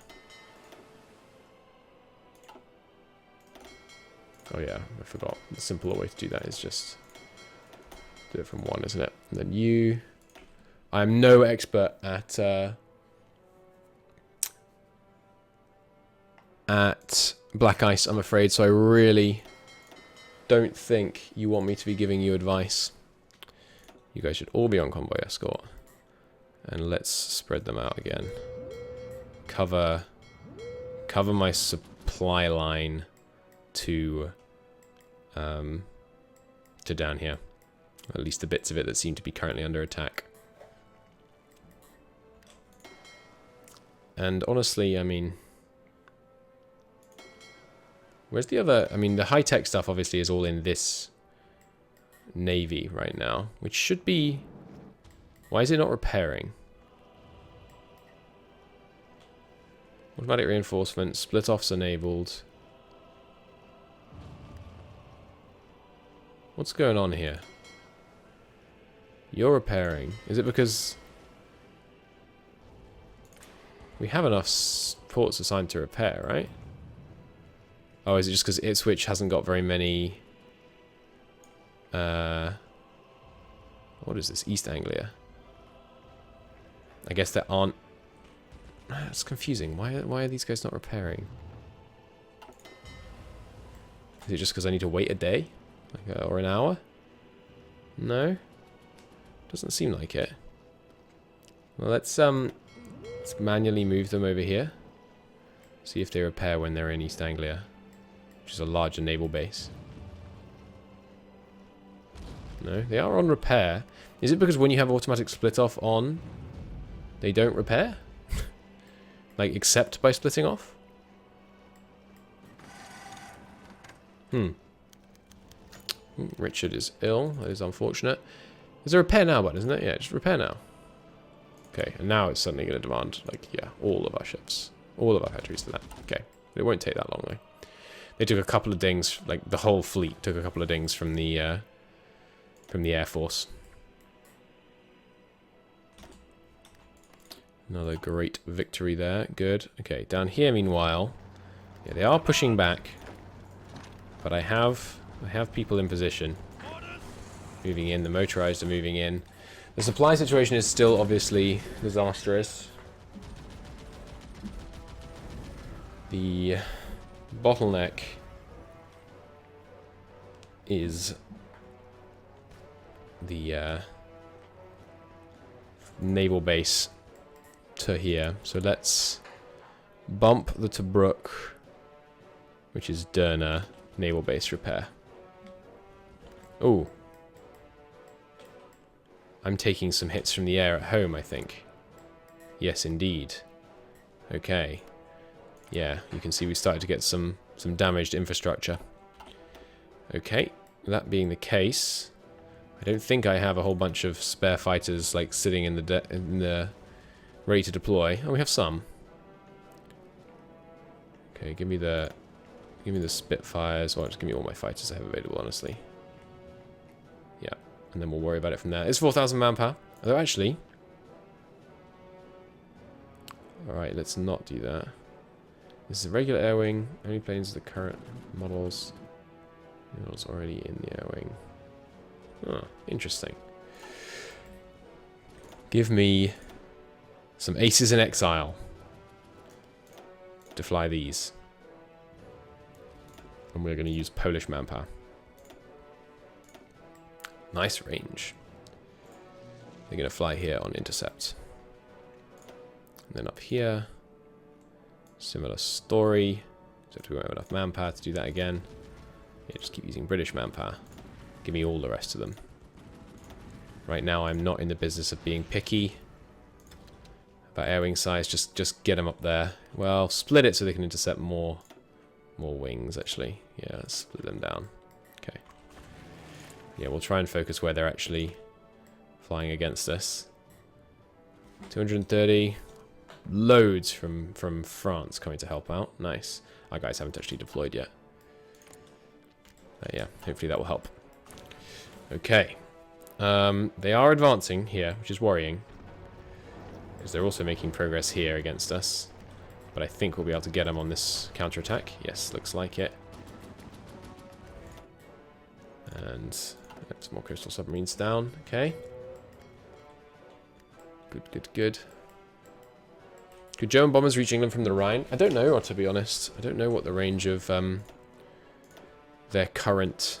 A: Oh yeah, I forgot. The simpler way to do that is just do it from 1, isn't it? And then you... I'm no expert at Black Ice, I'm afraid, so I really don't think you want me to be giving you advice. You guys should all be on convoy escort. And let's spread them out again. Cover my supply line to down here. At least the bits of it that seem to be currently under attack. And honestly, I mean... Where's the other... I mean, the high-tech stuff obviously is all in this navy right now, which should be... Why is it not repairing? Automatic reinforcement, split-offs enabled. What's going on here? You're repairing. Is it because we have enough ports assigned to repair, right? Oh, is it just because Ipswich hasn't got very many... what is this? East Anglia. I guess there aren't... That's confusing. Why are these guys not repairing? Is it just because I need to wait a day? Like, or an hour? No? Doesn't seem like it. Well, let's manually move them over here. See if they repair when they're in East Anglia, which is a larger naval base. No, they are on repair. Is it because when you have automatic split off on, they don't repair? Like, except by splitting off? Richard is ill. That is unfortunate. There's a repair now button, isn't it? Yeah, just repair now. Okay, and now it's suddenly going to demand, like, yeah, all of our ships. All of our factories for that. Okay, it won't take that long, though. They took a couple of dings, like, the whole fleet took a couple of dings from the Air Force. Another great victory there. Good. Okay, down here, meanwhile, yeah, they are pushing back, but I have people in position. Moving in. The motorized are moving in. The supply situation is still obviously disastrous. The bottleneck is the naval base to here. So let's bump the Tobruk, which is Derna, naval base repair. Oh. I'm taking some hits from the air at home, I think. Yes, indeed. Okay. Yeah, you can see we started to get some damaged infrastructure. Okay, that being the case, I don't think I have a whole bunch of spare fighters like sitting in the ready to deploy. Oh, we have some. Okay, give me the Spitfires. Well, just give me all my fighters I have available, honestly. Yeah, and then we'll worry about it from there. It's 4,000 manpower. Although actually, all right, let's not do that. This is a regular air wing. Only planes with the current models. Models already in the air wing. Oh, interesting. Give me some aces in exile to fly these. And we're going to use Polish manpower. Nice range. They're going to fly here on intercept. And then up here, similar story. Except we won't have enough manpower to do that again. Yeah, just keep using British manpower. Give me all the rest of them. Right now I'm not in the business of being picky about air wing size. Just get them up there. Well, split it so they can intercept more wings, actually. Yeah, let's split them down. Okay. Yeah, we'll try and focus where they're actually flying against us. 230. Loads from France coming to help out. Nice. Our guys haven't actually deployed yet. Yeah, hopefully that will help. Okay. They are advancing here, which is worrying. Because they're also making progress here against us. But I think we'll be able to get them on this counterattack. Yes, looks like it. And some more coastal submarines down. Okay. Good, good, good. Could German bombers reach England from the Rhine? I don't know, or to be honest. I don't know what the range of their current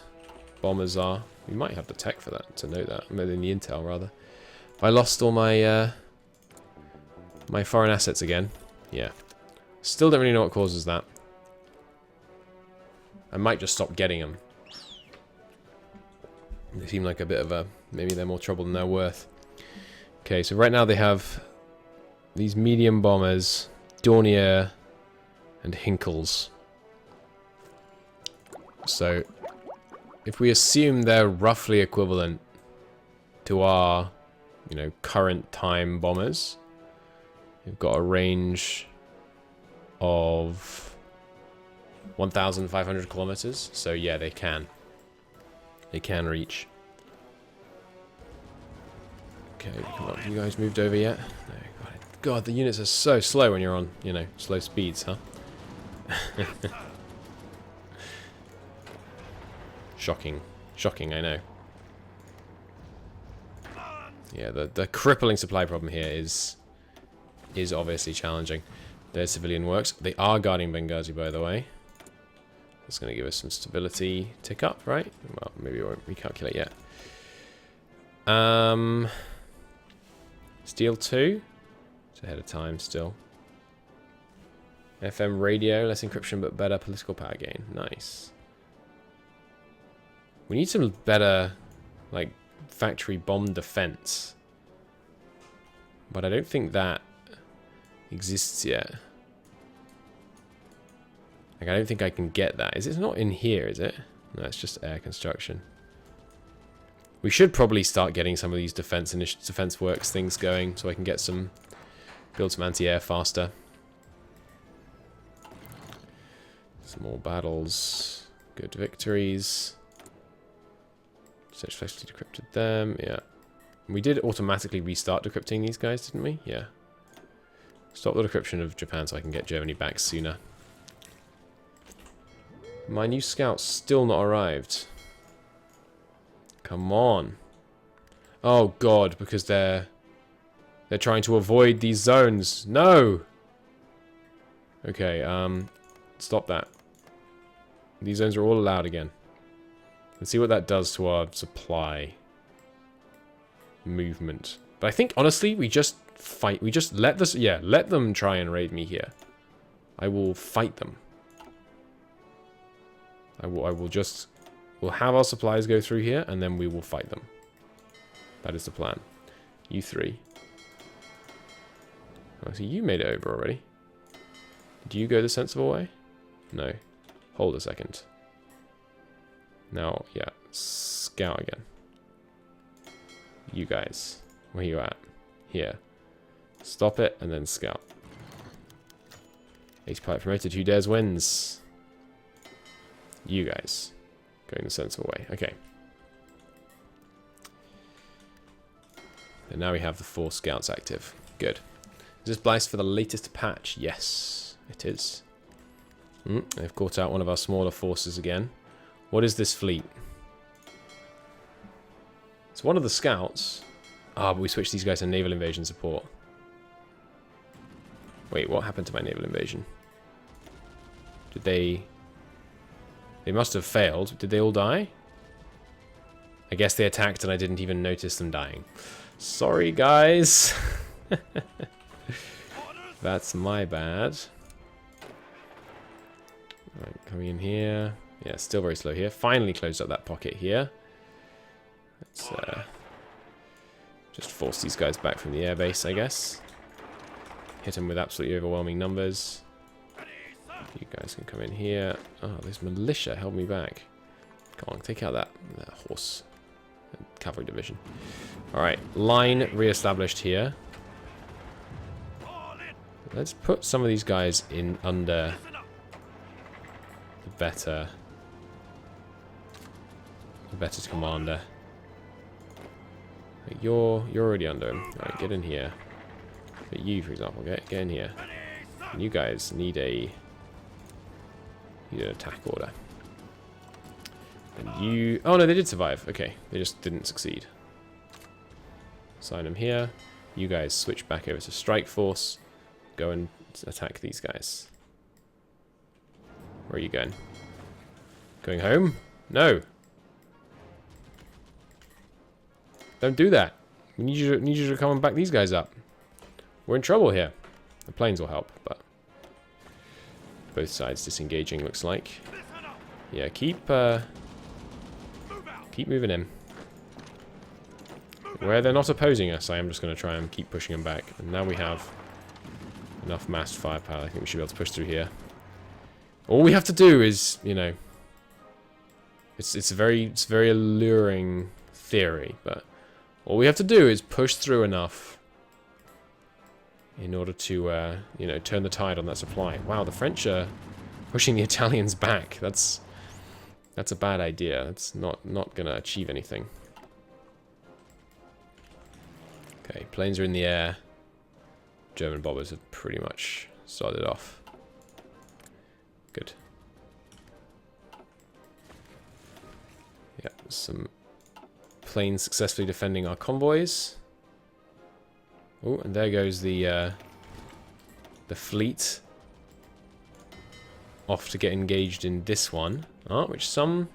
A: bombers are. We might have the tech for that, to know that. Maybe in the intel, rather. Have I lost all my my foreign assets again? Yeah. Still don't really know what causes that. I might just stop getting them. They seem like a bit of a... Maybe they're more trouble than they're worth. Okay, so right now they have these medium bombers, Dornier and Hinkles. So, if we assume they're roughly equivalent to our, you know, current time bombers, we've got a range of 1,500 kilometers. So yeah, they can reach. Okay, come on, you guys moved over yet? No, God, the units are so slow when you're on, you know, slow speeds, huh? Shocking. Shocking, I know. Yeah, the crippling supply problem here is obviously challenging. Their civilian works. They are guarding Benghazi, by the way. That's going to give us some stability tick up, right? Well, maybe we won't recalculate yet. Steel 2. It's ahead of time still. FM radio, less encryption but better political power gain. Nice. We need some better, like, factory bomb defense. But I don't think that exists yet. Like, I don't think I can get that. Is it not in here, is it? No, it's just air construction. We should probably start getting some of these defense works things going so I can get some, build some anti-air faster. Some more battles. Good victories. Successfully decrypted them. Yeah. We did automatically restart decrypting these guys, didn't we? Yeah. Stop the decryption of Japan so I can get Germany back sooner. My new scout's still not arrived. Come on. Oh god, because they're trying to avoid these zones. No! Okay, stop that. These zones are all allowed again. Let's see what that does to our supply movement. But I think, honestly, we just fight. We just let this... Yeah, let them try and raid me here. I will fight them. I will just... We'll have our supplies go through here, and then we will fight them. That is the plan. You three. Oh, so you made it over already. Did you go the sensible way? No. Hold a second. Now, yeah. Scout again. You guys. Where you at? Here. Stop it, and then scout. Ace pilot promoted. Who dares wins. You guys. Going the sensible way. Okay. And now we have the 4 scouts active. Good. Is this Blice for the latest patch? Yes, it is. They've caught out one of our smaller forces again. What is this fleet? It's one of the scouts. Ah, but we switched these guys to naval invasion support. Wait, what happened to my naval invasion? Did they... They must have failed. Did they all die? I guess they attacked and I didn't even notice them dying. Sorry, guys. That's my bad. Right, coming in here. Yeah, still very slow here. Finally closed up that pocket here. Let's just force these guys back from the airbase, I guess. Hit them with absolutely overwhelming numbers. You guys can come in here. Oh, this militia held me back. Come on, take out that horse cavalry division. Alright, line re-established here. Let's put some of these guys in under the better commander. You're already under him. Alright, get in here. But you, for example, get in here. And you guys need an attack order. And you... Oh, no, they did survive. Okay, they just didn't succeed. Sign them here. You guys switch back over to Strike Force. Go and attack these guys. Where are you going? Going home? No. Don't do that. We need you to come and back these guys up. We're in trouble here. The planes will help, but both sides disengaging, looks like. Yeah, keep moving in. Where they're not opposing us, I am just going to try and keep pushing them back. And now we have enough massed firepower. I think we should be able to push through here. All we have to do is, you know, it's a very alluring theory, but all we have to do is push through enough in order to, you know, turn the tide on that supply. Wow, the French are pushing the Italians back. That's a bad idea. That's not going to achieve anything. Okay, planes are in the air. German bombers have pretty much started off. Good. Yeah, some planes successfully defending our convoys. Oh, and there goes the fleet off to get engaged in this one. Oh, which some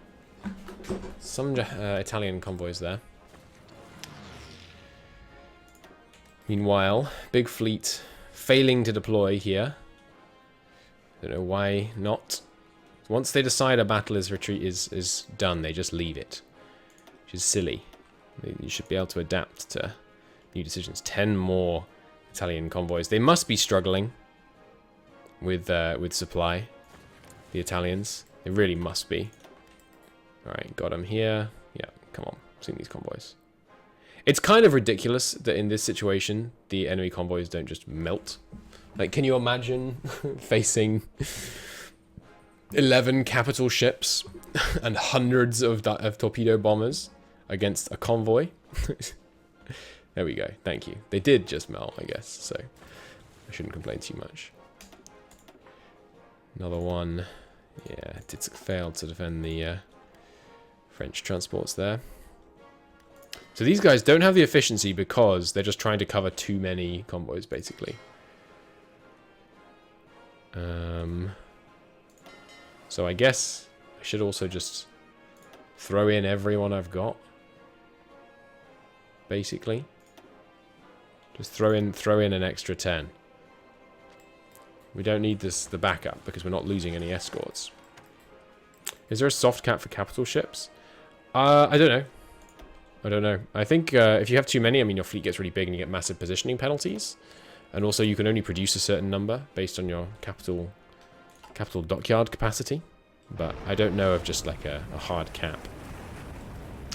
A: Italian convoys there. Meanwhile, big fleet failing to deploy here. Don't know why not. Once they decide a battle is done, they just leave it, which is silly. You should be able to adapt to new decisions. 10 more Italian convoys. They must be struggling with supply. The Italians. They really must be. All right, got them here. Yeah, come on, sink these convoys. It's kind of ridiculous that in this situation, the enemy convoys don't just melt. Like, can you imagine facing 11 capital ships and hundreds of torpedo bombers against a convoy? There we go. Thank you. They did just melt, I guess, so I shouldn't complain too much. Another one. Yeah, it failed to defend the French transports there. So these guys don't have the efficiency because they're just trying to cover too many convoys, basically. So I guess I should also just throw in everyone I've got. Basically. Just throw in an extra 10. We don't need the backup because we're not losing any escorts. Is there a soft cap for capital ships? I don't know. I don't know. I think if you have too many, I mean, your fleet gets really big and you get massive positioning penalties. And also you can only produce a certain number based on your capital dockyard capacity. But I don't know of just like a hard cap.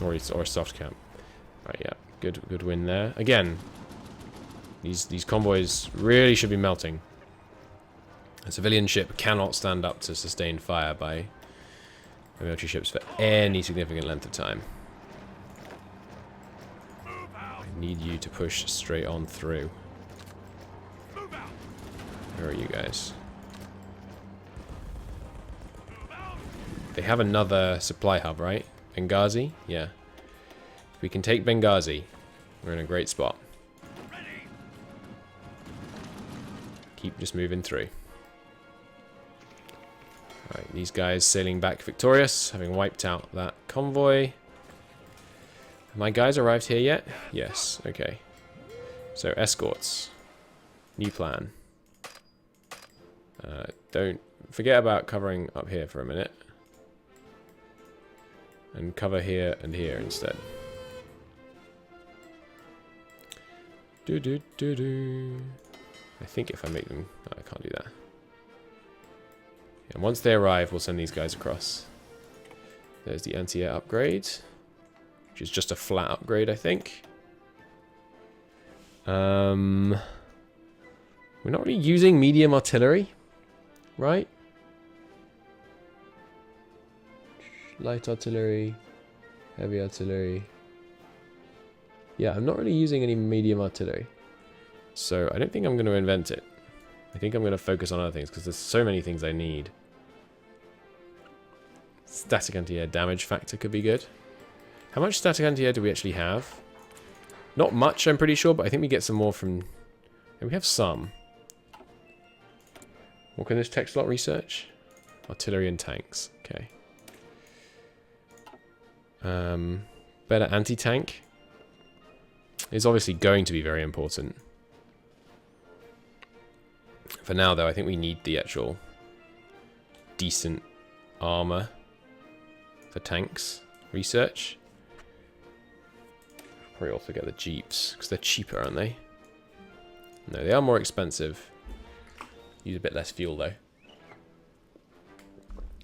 A: Or a soft cap. Right, yeah. Good win there. Again, these convoys really should be melting. A civilian ship cannot stand up to sustained fire by military ships for any significant length of time. I need you to push straight on through. Where are you guys? They have another supply hub, right? Benghazi? Yeah. If we can take Benghazi, we're in a great spot. Keep just moving through. Alright, these guys sailing back victorious, having wiped out that convoy. Have my guys arrived here yet? Yes, okay. So, escorts. New plan. Don't forget about covering up here for a minute. And cover here and here instead. I think if I make them... No, I can't do that. And once they arrive, we'll send these guys across. There's the anti-air upgrade, which is just a flat upgrade, I think. We're not really using medium artillery, right? Light artillery, heavy artillery. Yeah, I'm not really using any medium artillery. So I don't think I'm going to invent it. I think I'm going to focus on other things because there's so many things I need. Static anti-air damage factor could be good. How much static anti-air do we actually have? Not much, I'm pretty sure, but I think we get some more from... And we have some. What can this tech slot research? Artillery and tanks. Okay. Better anti-tank is obviously going to be very important. For now, though, I think we need the actual decent armor for tanks research. Probably also get the jeeps because they're cheaper, aren't they? No, they are more expensive. Use a bit less fuel though.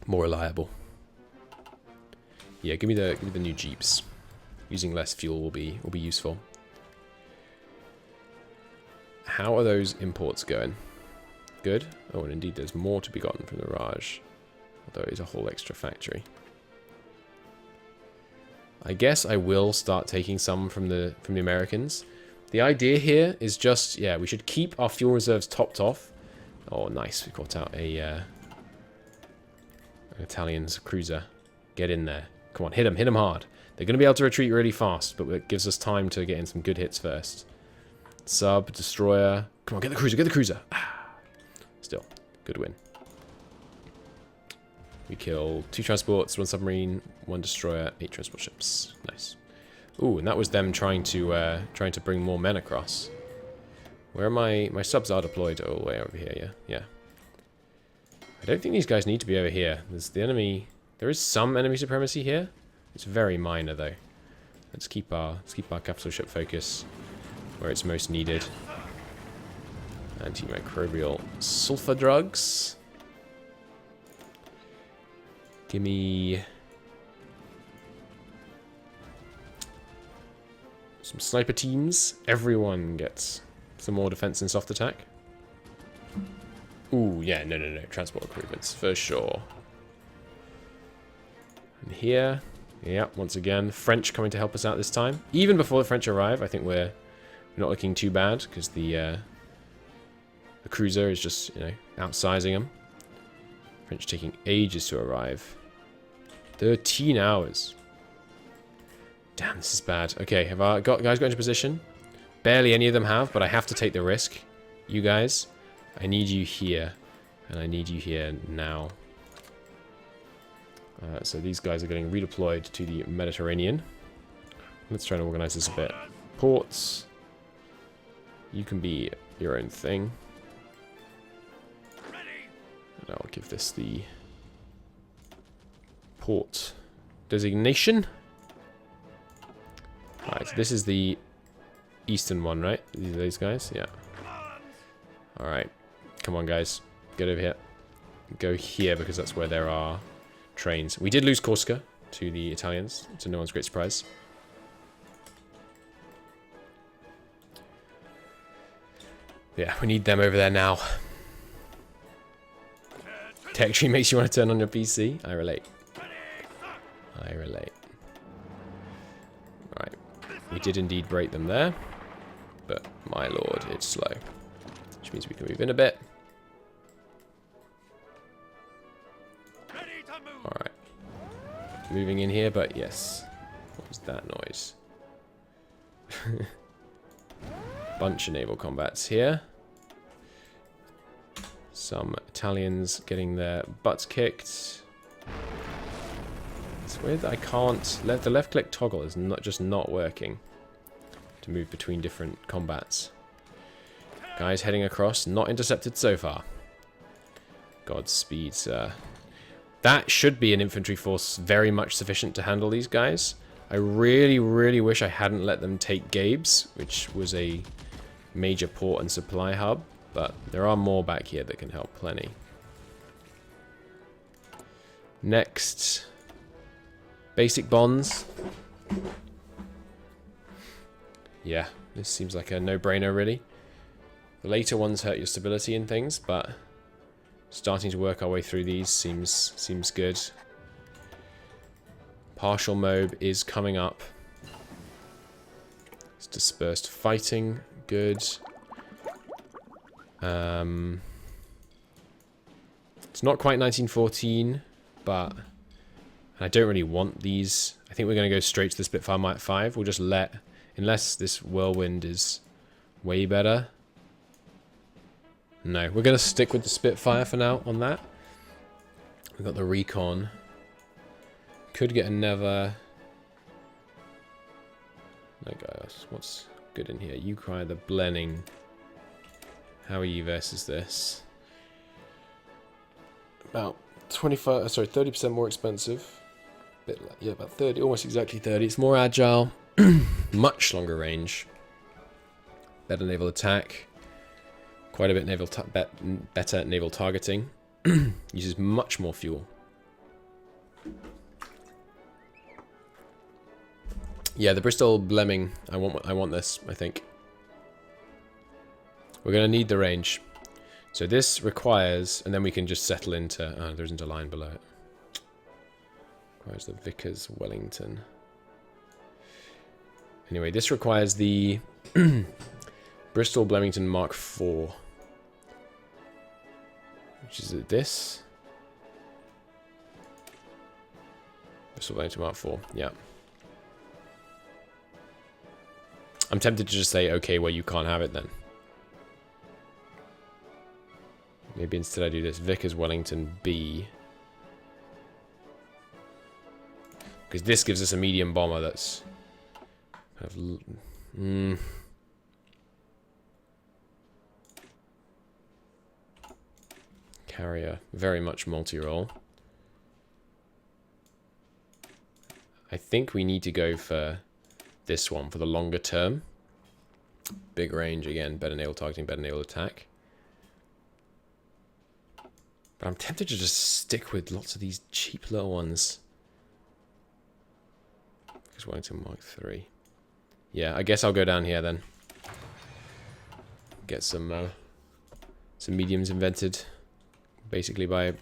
A: More reliable. Yeah, give me the new jeeps. Using less fuel will be useful. How are those imports going? Good. Oh, and indeed, there's more to be gotten from the Raj. Although it's a whole extra factory. I guess I will start taking some from the Americans. The idea here is just, yeah, we should keep our fuel reserves topped off. Oh, nice. We got out an Italian's cruiser. Get in there. Come on, hit them hard. They're going to be able to retreat really fast, but it gives us time to get in some good hits first. Sub, destroyer. Come on, get the cruiser, get the cruiser. Ah. Still, good win. We killed 2 transports, 1 submarine, 1 destroyer, 8 transport ships. Nice. Ooh, and that was them trying to bring more men across. Where are my subs are deployed all the way over here, yeah? Yeah. I don't think these guys need to be over here. There's the enemy... There is some enemy supremacy here. It's very minor, though. Let's keep our capital ship focus where it's most needed. Antimicrobial sulfur drugs. Gimme... some sniper teams. Everyone gets some more defense and soft attack. Ooh, yeah, no. Transport improvements, for sure. And here, yeah, once again, French coming to help us out this time. Even before the French arrive, I think we're not looking too bad, because the cruiser is just, you know, outsizing them. French taking ages to arrive. 13 hours. Damn, this is bad. Okay, have our guys got into position? Barely any of them have, but I have to take the risk. You guys, I need you here. And I need you here now. So these guys are getting redeployed to the Mediterranean. Let's try and organize this a bit. Ports. You can be your own thing. And I'll give this the port designation. Alright, so this is the eastern one, right? These are these guys? Yeah. Alright. Come on, guys. Get over here. Go here, because that's where there are trains. We did lose Corsica to the Italians, to no one's great surprise. Yeah, we need them over there now. Tech tree makes you want to turn on your PC. I relate. I relate. Alright. We did indeed break them there. But, my lord, it's slow. Which means we can move in a bit. Alright. Moving in here, but yes. What was that noise? Bunch of naval combats here. Some Italians getting their butts kicked. It's weird that I can't... The left click toggle is not working to move between different combats. Guys heading across, not intercepted so far. Godspeed, sir. That should be an infantry force very much sufficient to handle these guys. I really, really wish I hadn't let them take Gabes, which was a major port and supply hub. But there are more back here that can help plenty. Next. Basic bonds. Yeah, this seems like a no-brainer, really. The later ones hurt your stability and things, but starting to work our way through these seems good. Partial mob is coming up. It's dispersed fighting, good. It's not quite 1914, but I don't really want these. I think we're going to go straight to the Spitfire Mark 5. We'll just let, unless this Whirlwind is way better. No, we're going to stick with the Spitfire for now on that. We've got the Recon. Could get another... No, guys, what's good in here? You cry the Blenning. How are you versus this? About 30% more expensive. Bit like, yeah, about 30, almost exactly 30. It's more agile, much longer range. Better naval attack. Quite a bit better naval targeting. Uses much more fuel. Yeah, the Bristol Blemming. I want this, I think. We're going to need the range. So this requires, and then we can just settle into, there isn't a line below it. Requires the Vickers Wellington. Anyway, this requires the Bristol Blemmington Mark 4. Which is this. Bristol Blemmington Mark 4, yeah. I'm tempted to just say, okay, well, you can't have it then. Maybe instead I do this. Vickers Wellington B. Because this gives us a medium bomber that's... carrier. Very much multi-role. I think we need to go for this one for the longer term. Big range again, better naval targeting, better naval attack. But I'm tempted to just stick with lots of these cheap little ones. Because Wellington Mark 3. Yeah, I guess I'll go down here then. Get some mediums invented, basically by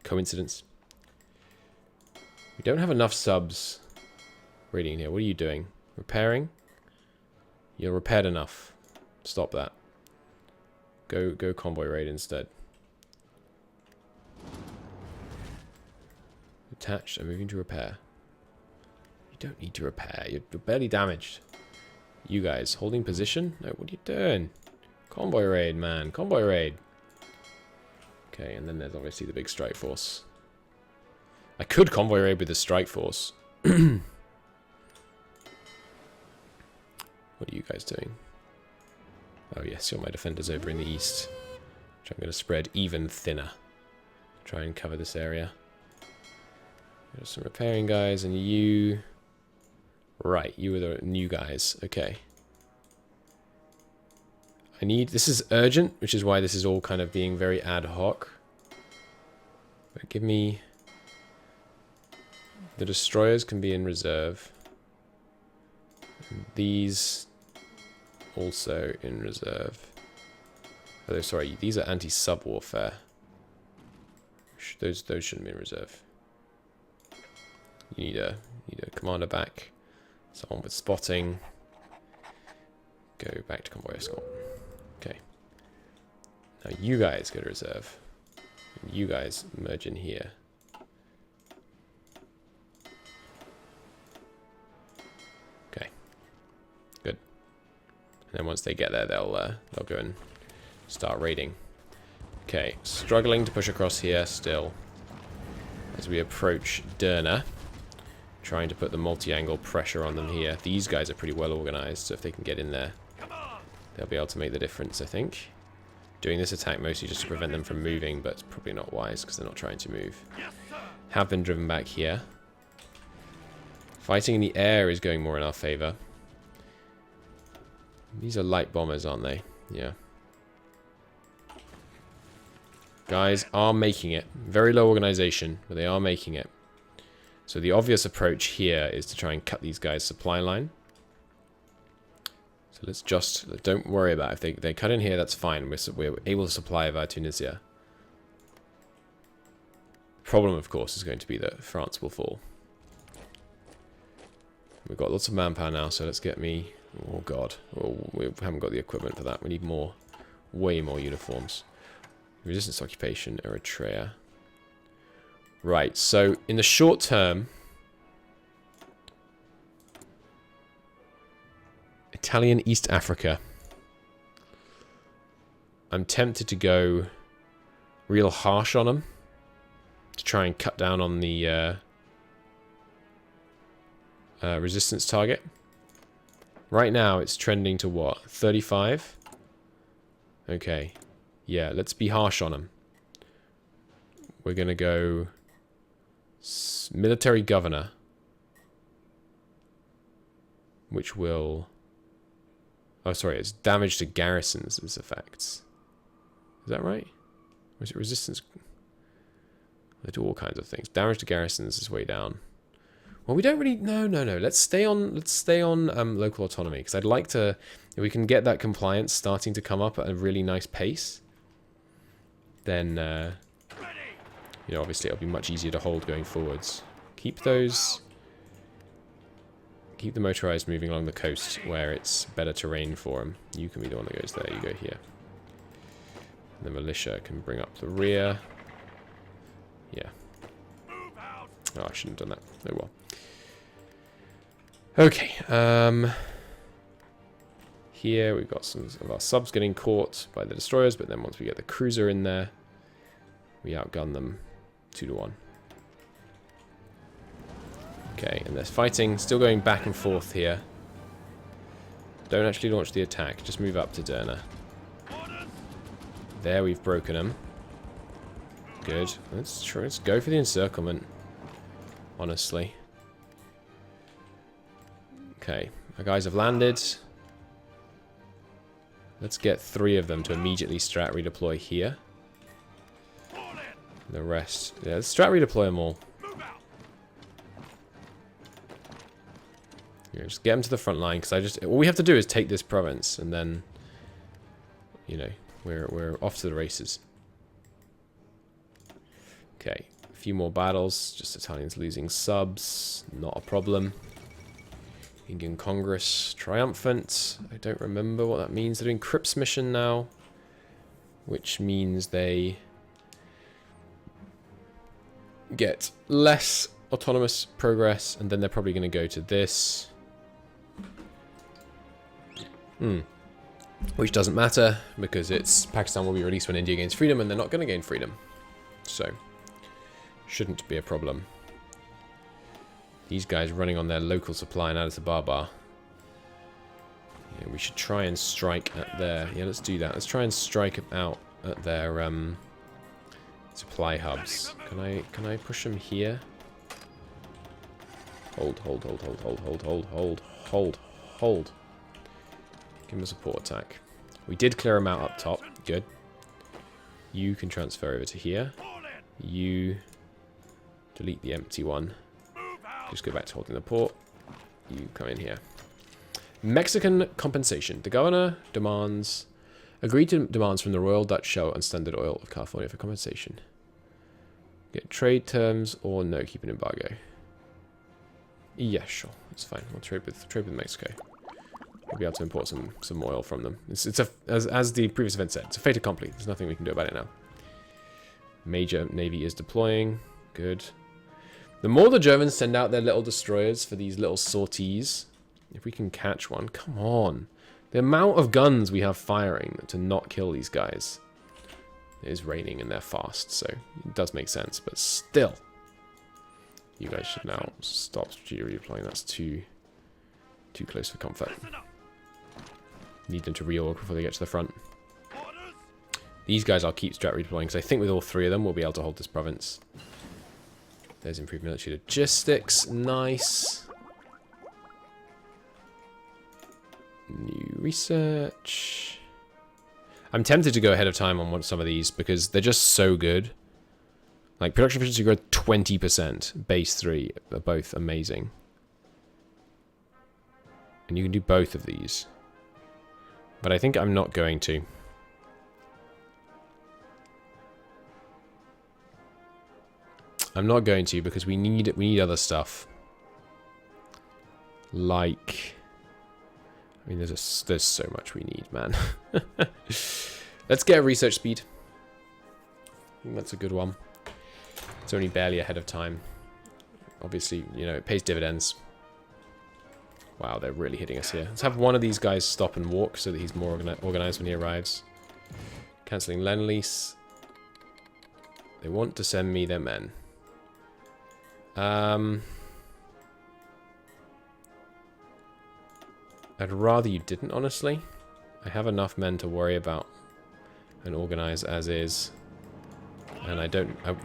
A: coincidence. We don't have enough subs raiding here. What are you doing? Repairing? You're repaired enough. Stop that. Go convoy raid instead. Attached. I'm moving to repair. You don't need to repair. You're barely damaged. You guys holding position? No, what are you doing? Convoy raid, man. Convoy raid. Okay, and then there's obviously the big strike force. I could convoy raid with the strike force. What are you guys doing? Oh yes, you're my defenders over in the east. Which I'm going to spread even thinner. Try and cover this area. There's some repairing guys, and you... Right, you are the new guys. Okay. I need... This is urgent, which is why this is all kind of being very ad hoc. But give me... The destroyers can be in reserve. And these also in reserve. Oh, sorry, these are anti-sub warfare. Those shouldn't be in reserve. You need a commander back. Someone with spotting. Go back to convoy escort. Okay. Now you guys go to reserve. And you guys merge in here. Okay. Good. And then once they get there, they'll go and start raiding. Okay. Struggling to push across here still. As we approach Derna. Trying to put the multi-angle pressure on them here. These guys are pretty well organized, so if they can get in there, they'll be able to make the difference, I think. Doing this attack mostly just to prevent them from moving, but it's probably not wise because they're not trying to move. Have been driven back here. Fighting in the air is going more in our favor. These are light bombers, aren't they? Yeah. Guys are making it. Very low organization, but they are making it. So the obvious approach here is to try and cut these guys' supply line. So let's just... Don't worry about it. If they cut in here, that's fine. We're able to supply via Tunisia. The problem, of course, is going to be that France will fall. We've got lots of manpower now, so let's get me... Oh, God. Oh, we haven't got the equipment for that. We need more... Way more uniforms. Resistance occupation, Eritrea... Right, so in the short term, Italian East Africa. I'm tempted to go real harsh on them to try and cut down on the resistance target. Right now, it's trending to what? 35? Okay. Yeah, let's be harsh on them. We're going to go... Military governor, which will... Oh, sorry, it's damage to garrisons as effects. Is that right? Or is it resistance? They do all kinds of things. Damage to garrisons is way down. Well, we don't really... No. Let's stay on local autonomy, because I'd like to... If we can get that compliance starting to come up at a really nice pace, then... You know, obviously it'll be much easier to hold going forwards. Keep those... Keep the motorized moving along the coast where it's better terrain for them. You can be the one that goes there. You go here. And the militia can bring up the rear. Yeah. Oh, I shouldn't have done that. Oh well. Okay. Here we've got some of our subs getting caught by the destroyers, but then once we get the cruiser in there, we outgun them 2-1. Okay, and they're fighting, still going back and forth here. Don't actually launch the attack, just move up to Derna. There we've broken them. Good. Let's go for the encirclement. Honestly. Okay. Our guys have landed. Let's get 3 of them to immediately strat redeploy here. The rest... Yeah, let's strat redeploy them all. Yeah, just get them to the front line, because all we have to do is take this province, and then... You know, we're off to the races. Okay, a few more battles. Just Italians losing subs. Not a problem. Indian Congress triumphant. I don't remember what that means. They're doing Crips mission now, which means they get less autonomous progress, and then they're probably going to go to this. Which doesn't matter, because it's Pakistan will be released when India gains freedom, and they're not going to gain freedom. So, shouldn't be a problem. These guys running on their local supply in Addis Ababa. Yeah, we should try and strike at their... Yeah, let's do that. Let's try and strike out at their supply hubs. Can I push them here? Hold. Give them a support attack. We did clear them out up top. Good. You can transfer over to here. You delete the empty one. Just go back to holding the port. You come in here. Mexican compensation. The governor demands... Agreed to demands from the Royal Dutch Shell and Standard Oil of California for compensation. Get trade terms or no, keep an embargo. Yeah, sure. That's fine. We'll trade with Mexico. We'll be able to import some oil from them. It's as the previous event said, it's a fait accompli. There's nothing we can do about it now. Major Navy is deploying. Good. The more the Germans send out their little destroyers for these little sorties, if we can catch one, come on. The amount of guns we have firing to not kill these guys. It is raining and they're fast, so it does make sense, but still. You guys should now stop redeploying. That's too close for comfort. Need them to reorg before they get to the front. These guys I'll keep strat redeploying, because I think with all 3 of them we'll be able to hold this province. There's improved military logistics. Nice. New research. I'm tempted to go ahead of time on some of these because they're just so good. Like production efficiency growth 20%, base 3 are both amazing. And you can do both of these. But I think I'm not going to. I'm not going to because we need other stuff. Like, I mean, there's so much we need, man. Let's get a research speed. I think that's a good one. It's only barely ahead of time. Obviously, you know, it pays dividends. Wow, they're really hitting us here. Let's have one of these guys stop and walk so that he's more organized when he arrives. Cancelling Lend-Lease. They want to send me their men. I'd rather you didn't, honestly. I have enough men to worry about and organize as is. And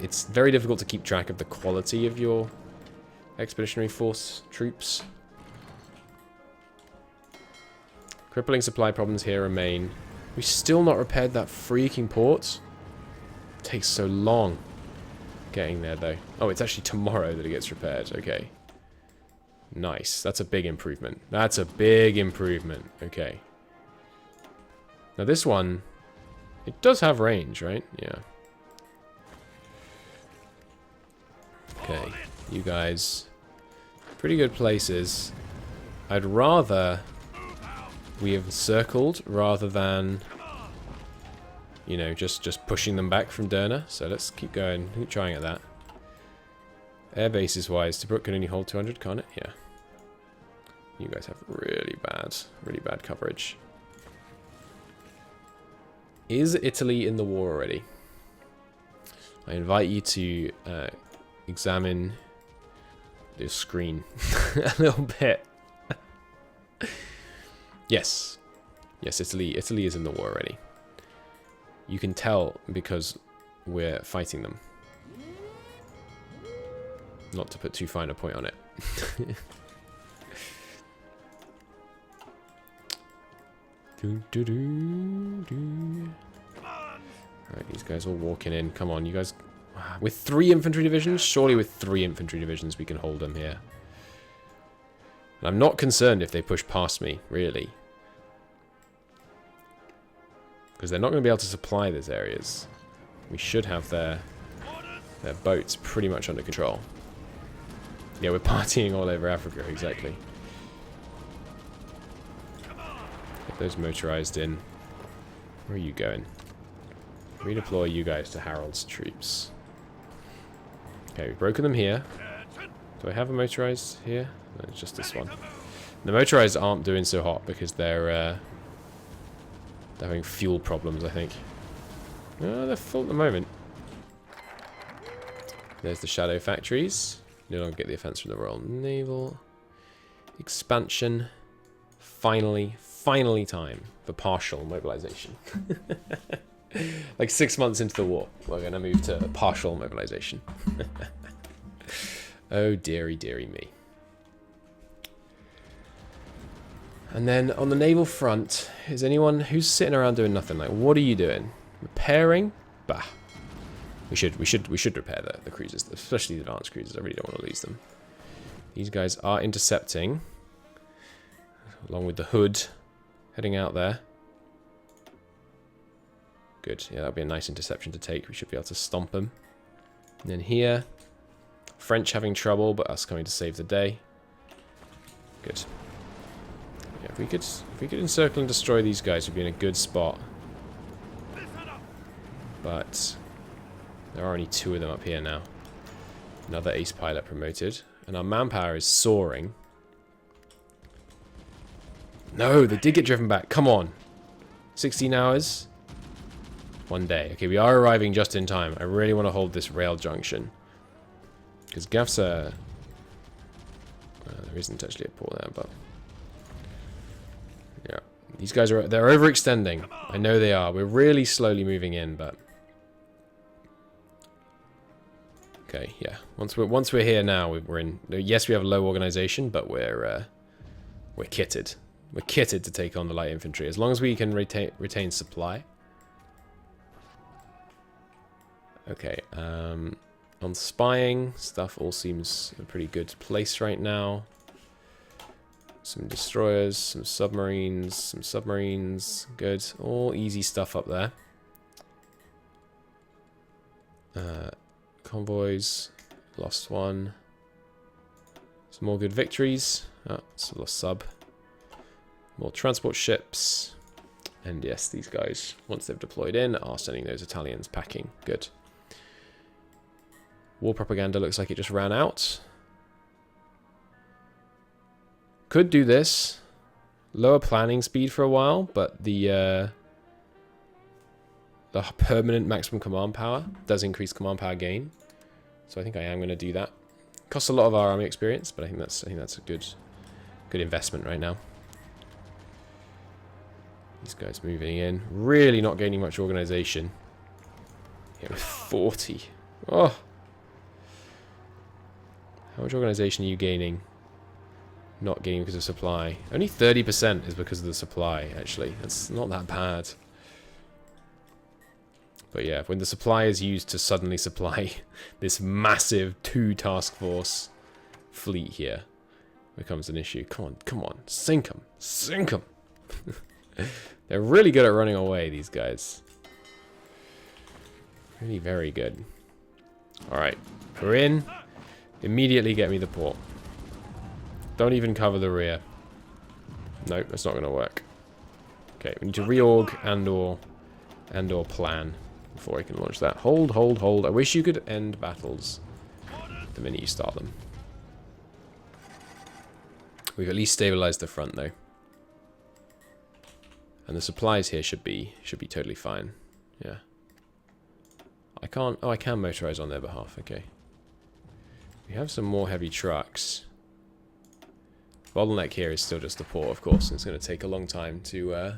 A: it's very difficult to keep track of the quality of your expeditionary force troops. Crippling supply problems here remain. We've still not repaired that freaking port. It takes so long getting there, though. Oh, it's actually tomorrow that it gets repaired. Okay. Nice. That's a big improvement. That's a big improvement. Okay. Now this one, it does have range, right? Yeah. Okay. You guys, pretty good places. I'd rather we have circled rather than, you know, just pushing them back from Derna. So let's keep going, keep trying at that. Air bases wise, Tobruk can only hold 200, can't it? Yeah. You guys have really bad coverage. Is Italy in the war already? I invite you to examine the screen a little bit. Yes. Yes, Italy is in the war already. You can tell because we're fighting them. Not to put too fine a point on it. Alright, these guys all walking in. Come on, you guys. With 3 infantry divisions? Surely with 3 infantry divisions we can hold them here. And I'm not concerned if they push past me, really. Because they're not going to be able to supply these areas. We should have their boats pretty much under control. Yeah, we're partying all over Africa, exactly. Get those motorized in. Where are you going? Redeploy you guys to Harold's troops. Okay, we've broken them here. Do I have a motorized here? No, it's just this one. The motorized aren't doing so hot because they're having fuel problems, I think. No, they're full at the moment. There's the shadow factories. No longer get the offense from the Royal Naval. Expansion. Finally time for partial mobilization. Like 6 months into the war, we're going to move to partial mobilization. Oh, dearie, dearie me. And then on the naval front, is anyone who's sitting around doing nothing? Like, what are you doing? Repairing? Bah. We should repair the cruisers, especially the advanced cruisers. I really don't want to lose them. These guys are intercepting, along with the Hood, heading out there. Good. Yeah, that'll be a nice interception to take. We should be able to stomp them. And then here, French having trouble, but us coming to save the day. Good. Yeah, if we could encircle and destroy these guys, we'd be in a good spot. But there are only 2 of them up here now. Another ace pilot promoted, and our manpower is soaring. No, they did get driven back. Come on. 16 hours. 1 day. Okay, we are arriving just in time. I really want to hold this rail junction. Because Gafsa... there isn't actually a port there, but... yeah. These guys are... they're overextending. I know they are. We're really slowly moving in, but... okay, yeah. Once we're here now, we're in... yes, we have low organization, but we're kitted. We're kitted to take on the light infantry. As long as we can retain supply... okay, on spying, stuff all seems a pretty good place right now. Some destroyers, some submarines, good. All easy stuff up there. Convoys, lost one. Some more good victories. Oh, it's a lost sub. More transport ships. And yes, these guys, once they've deployed in, are sending those Italians packing. Good. War propaganda looks like it just ran out. Could do this. Lower planning speed for a while, but the permanent maximum command power does increase command power gain. So I think I am going to do that. Costs a lot of our army experience, but I think that's a good investment right now. These guys moving in, really not gaining much organization. Yeah, with 40. Oh. How much organization are you gaining? Not gaining because of supply. Only 30% is because of the supply, actually. That's not that bad. But yeah, when the supply is used to suddenly supply this massive 2 task force fleet here, becomes an issue. Come on, sink them, sink them. They're really good at running away, these guys. Really very good. Alright, we're in. Immediately get me the port. Don't even cover the rear. Nope, that's not going to work. Okay, we need to reorg and or plan before I can launch that. Hold. I wish you could end battles the minute you start them. We've at least stabilized the front though. And the supplies here should be totally fine. Yeah. I can't... oh, I can motorize on their behalf. Okay. We have some more heavy trucks. Bottleneck here is still just the port, of course. And it's going to take a long time to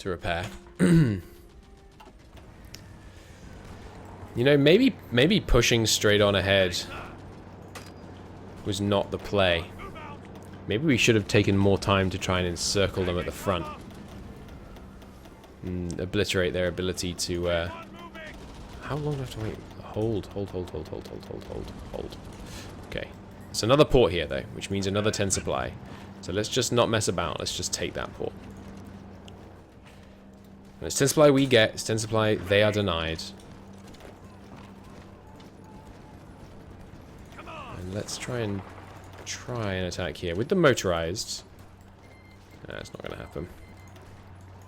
A: repair. You know, maybe pushing straight on ahead was not the play. Maybe we should have taken more time to try and encircle them at the front. And obliterate their ability to, how long do I have to wait? Hold. Okay. It's another port here, though, which means another 10 supply. So let's just not mess about. Let's just take that port. And it's 10 supply we get. It's 10 supply they are denied. And let's try and attack here. With the motorized... it's not going to happen.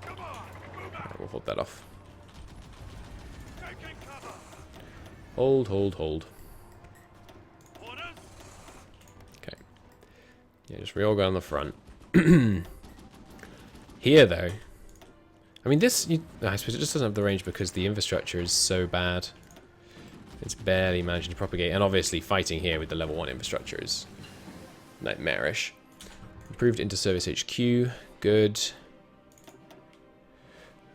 A: Right, we'll hold that off. Hold. Okay. Yeah, just reorganize on the front. Here, though... I mean, this... I suppose it just doesn't have the range because the infrastructure is so bad. It's barely managing to propagate. And obviously, fighting here with the level 1 infrastructure is nightmarish. Improved inter-service HQ. Good.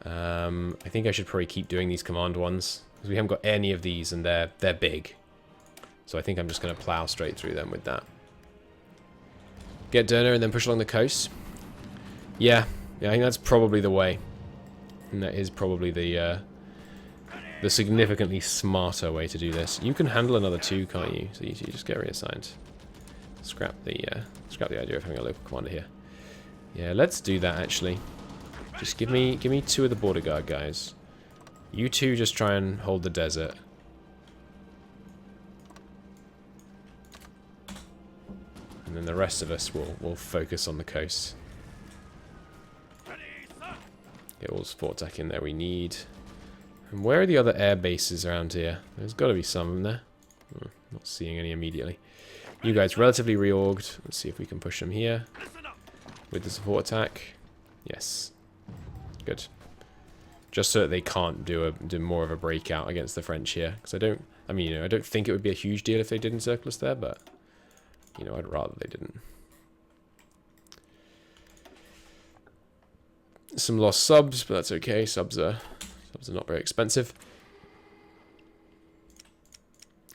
A: I think I should probably keep doing these command ones. Because we haven't got any of these, and they're big. So I think I'm just going to plow straight through them with that. Get Derner and then push along the coast. Yeah, I think that's probably the way. And that is probably the significantly smarter way to do this. You can handle another 2, can't you? So you just get reassigned. Scrap the idea of having a local commander here. Yeah, let's do that actually. Just give me 2 of the border guard guys. You 2 just try and hold the desert. And then the rest of us will focus on the coast. Get all the support attack in there we need. And where are the other air bases around here? There's got to be some of them there. Not seeing any immediately. You guys relatively reorged. Let's see if we can push them here. With the support attack. Yes. Good. Just so that they can't do more of a breakout against the French here. Because I don't think it would be a huge deal if they did encircle us there, but I'd rather they didn't. Some lost subs, but that's okay. Subs are not very expensive.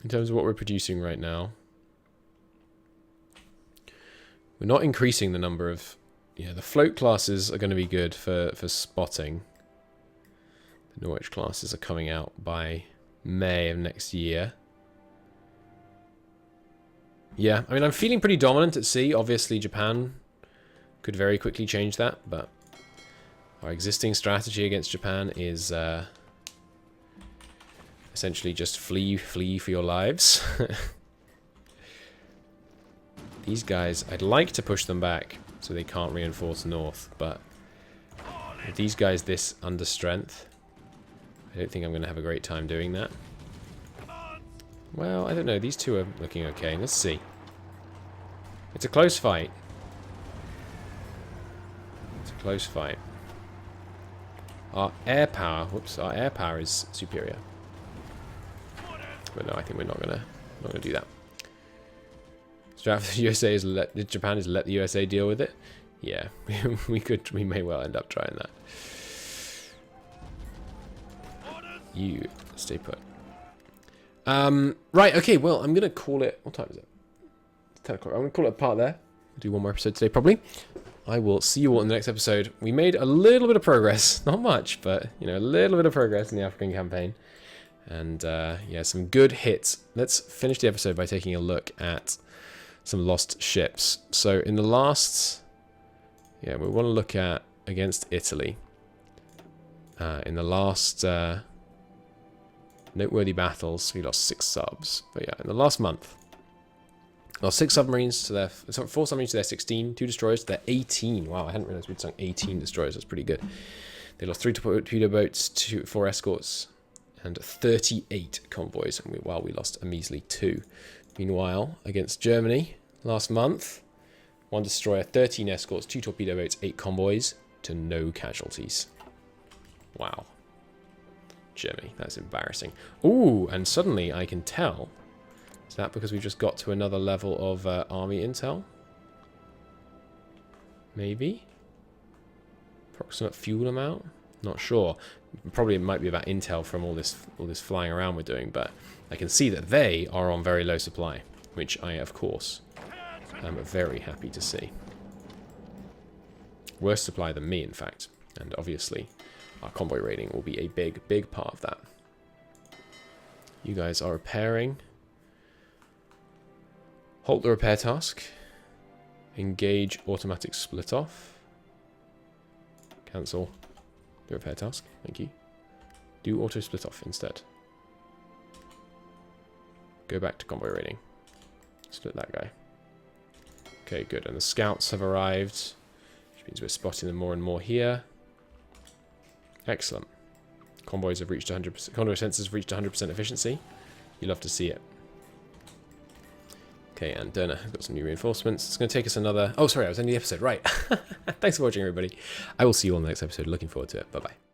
A: In terms of what we're producing right now, we're not increasing the number of... Yeah, the float classes are going to be good for spotting. The Norwich classes are coming out by May of next year. Yeah, I mean, I'm feeling pretty dominant at sea. Obviously, Japan could very quickly change that, but our existing strategy against Japan is essentially just flee for your lives. These guys, I'd like to push them back so they can't reinforce north, but with these guys this under strength, I don't think I'm going to have a great time doing that. Well, I don't know. These 2 are looking okay. Let's see. It's a close fight. It's a close fight. Our air power is superior. But no, I think we're not gonna do that. Strat for the USA is Japan is let the USA deal with it. Yeah, we may well end up trying that. You stay put. Right, okay, well, I'm gonna call it... What time is it? It's 10 o'clock. I'm gonna call it a part there. I'll do one more episode today, probably. I will see you all in the next episode. We made a little bit of progress. Not much, but, a little bit of progress in the African campaign. And, yeah, some good hits. Let's finish the episode by taking a look at some lost ships. So, in the last... Yeah, we want to look at against Italy. In the last... noteworthy battles, we lost 6 subs. But yeah, in the last month, lost 6 submarines to their... 4 submarines to their 16, 2 destroyers to their 18. Wow, I hadn't realized we'd sunk 18 destroyers. That's pretty good. They lost 3 torpedo boats, 4 escorts, and 38 convoys. And we lost a measly 2. Meanwhile, against Germany, last month, 1 destroyer, 13 escorts, 2 torpedo boats, 8 convoys, to no casualties. Wow. Germany, that's embarrassing. Ooh, and suddenly I can tell. Is that because we've just got to another level of army intel? Maybe? Approximate fuel amount? Not sure. Probably it might be about intel from all this flying around we're doing, but I can see that they are on very low supply, which I, of course, am very happy to see. Worse supply than me, in fact. And obviously, our convoy raiding will be a big part of that. You guys are repairing. Halt the repair task. Engage automatic split off. Cancel the repair task. Thank you. Do auto split off instead. Go back to convoy raiding. Split that guy. Okay, good. And the scouts have arrived, which means we're spotting them more and more here. Excellent. Convoys have reached 100%. Convoy sensors have reached 100% efficiency. You love to see it. Okay, and Derna has got some new reinforcements. It's going to take us another... Oh, sorry, I was ending the episode. Right. Thanks for watching, everybody. I will see you on the next episode. Looking forward to it. Bye-bye.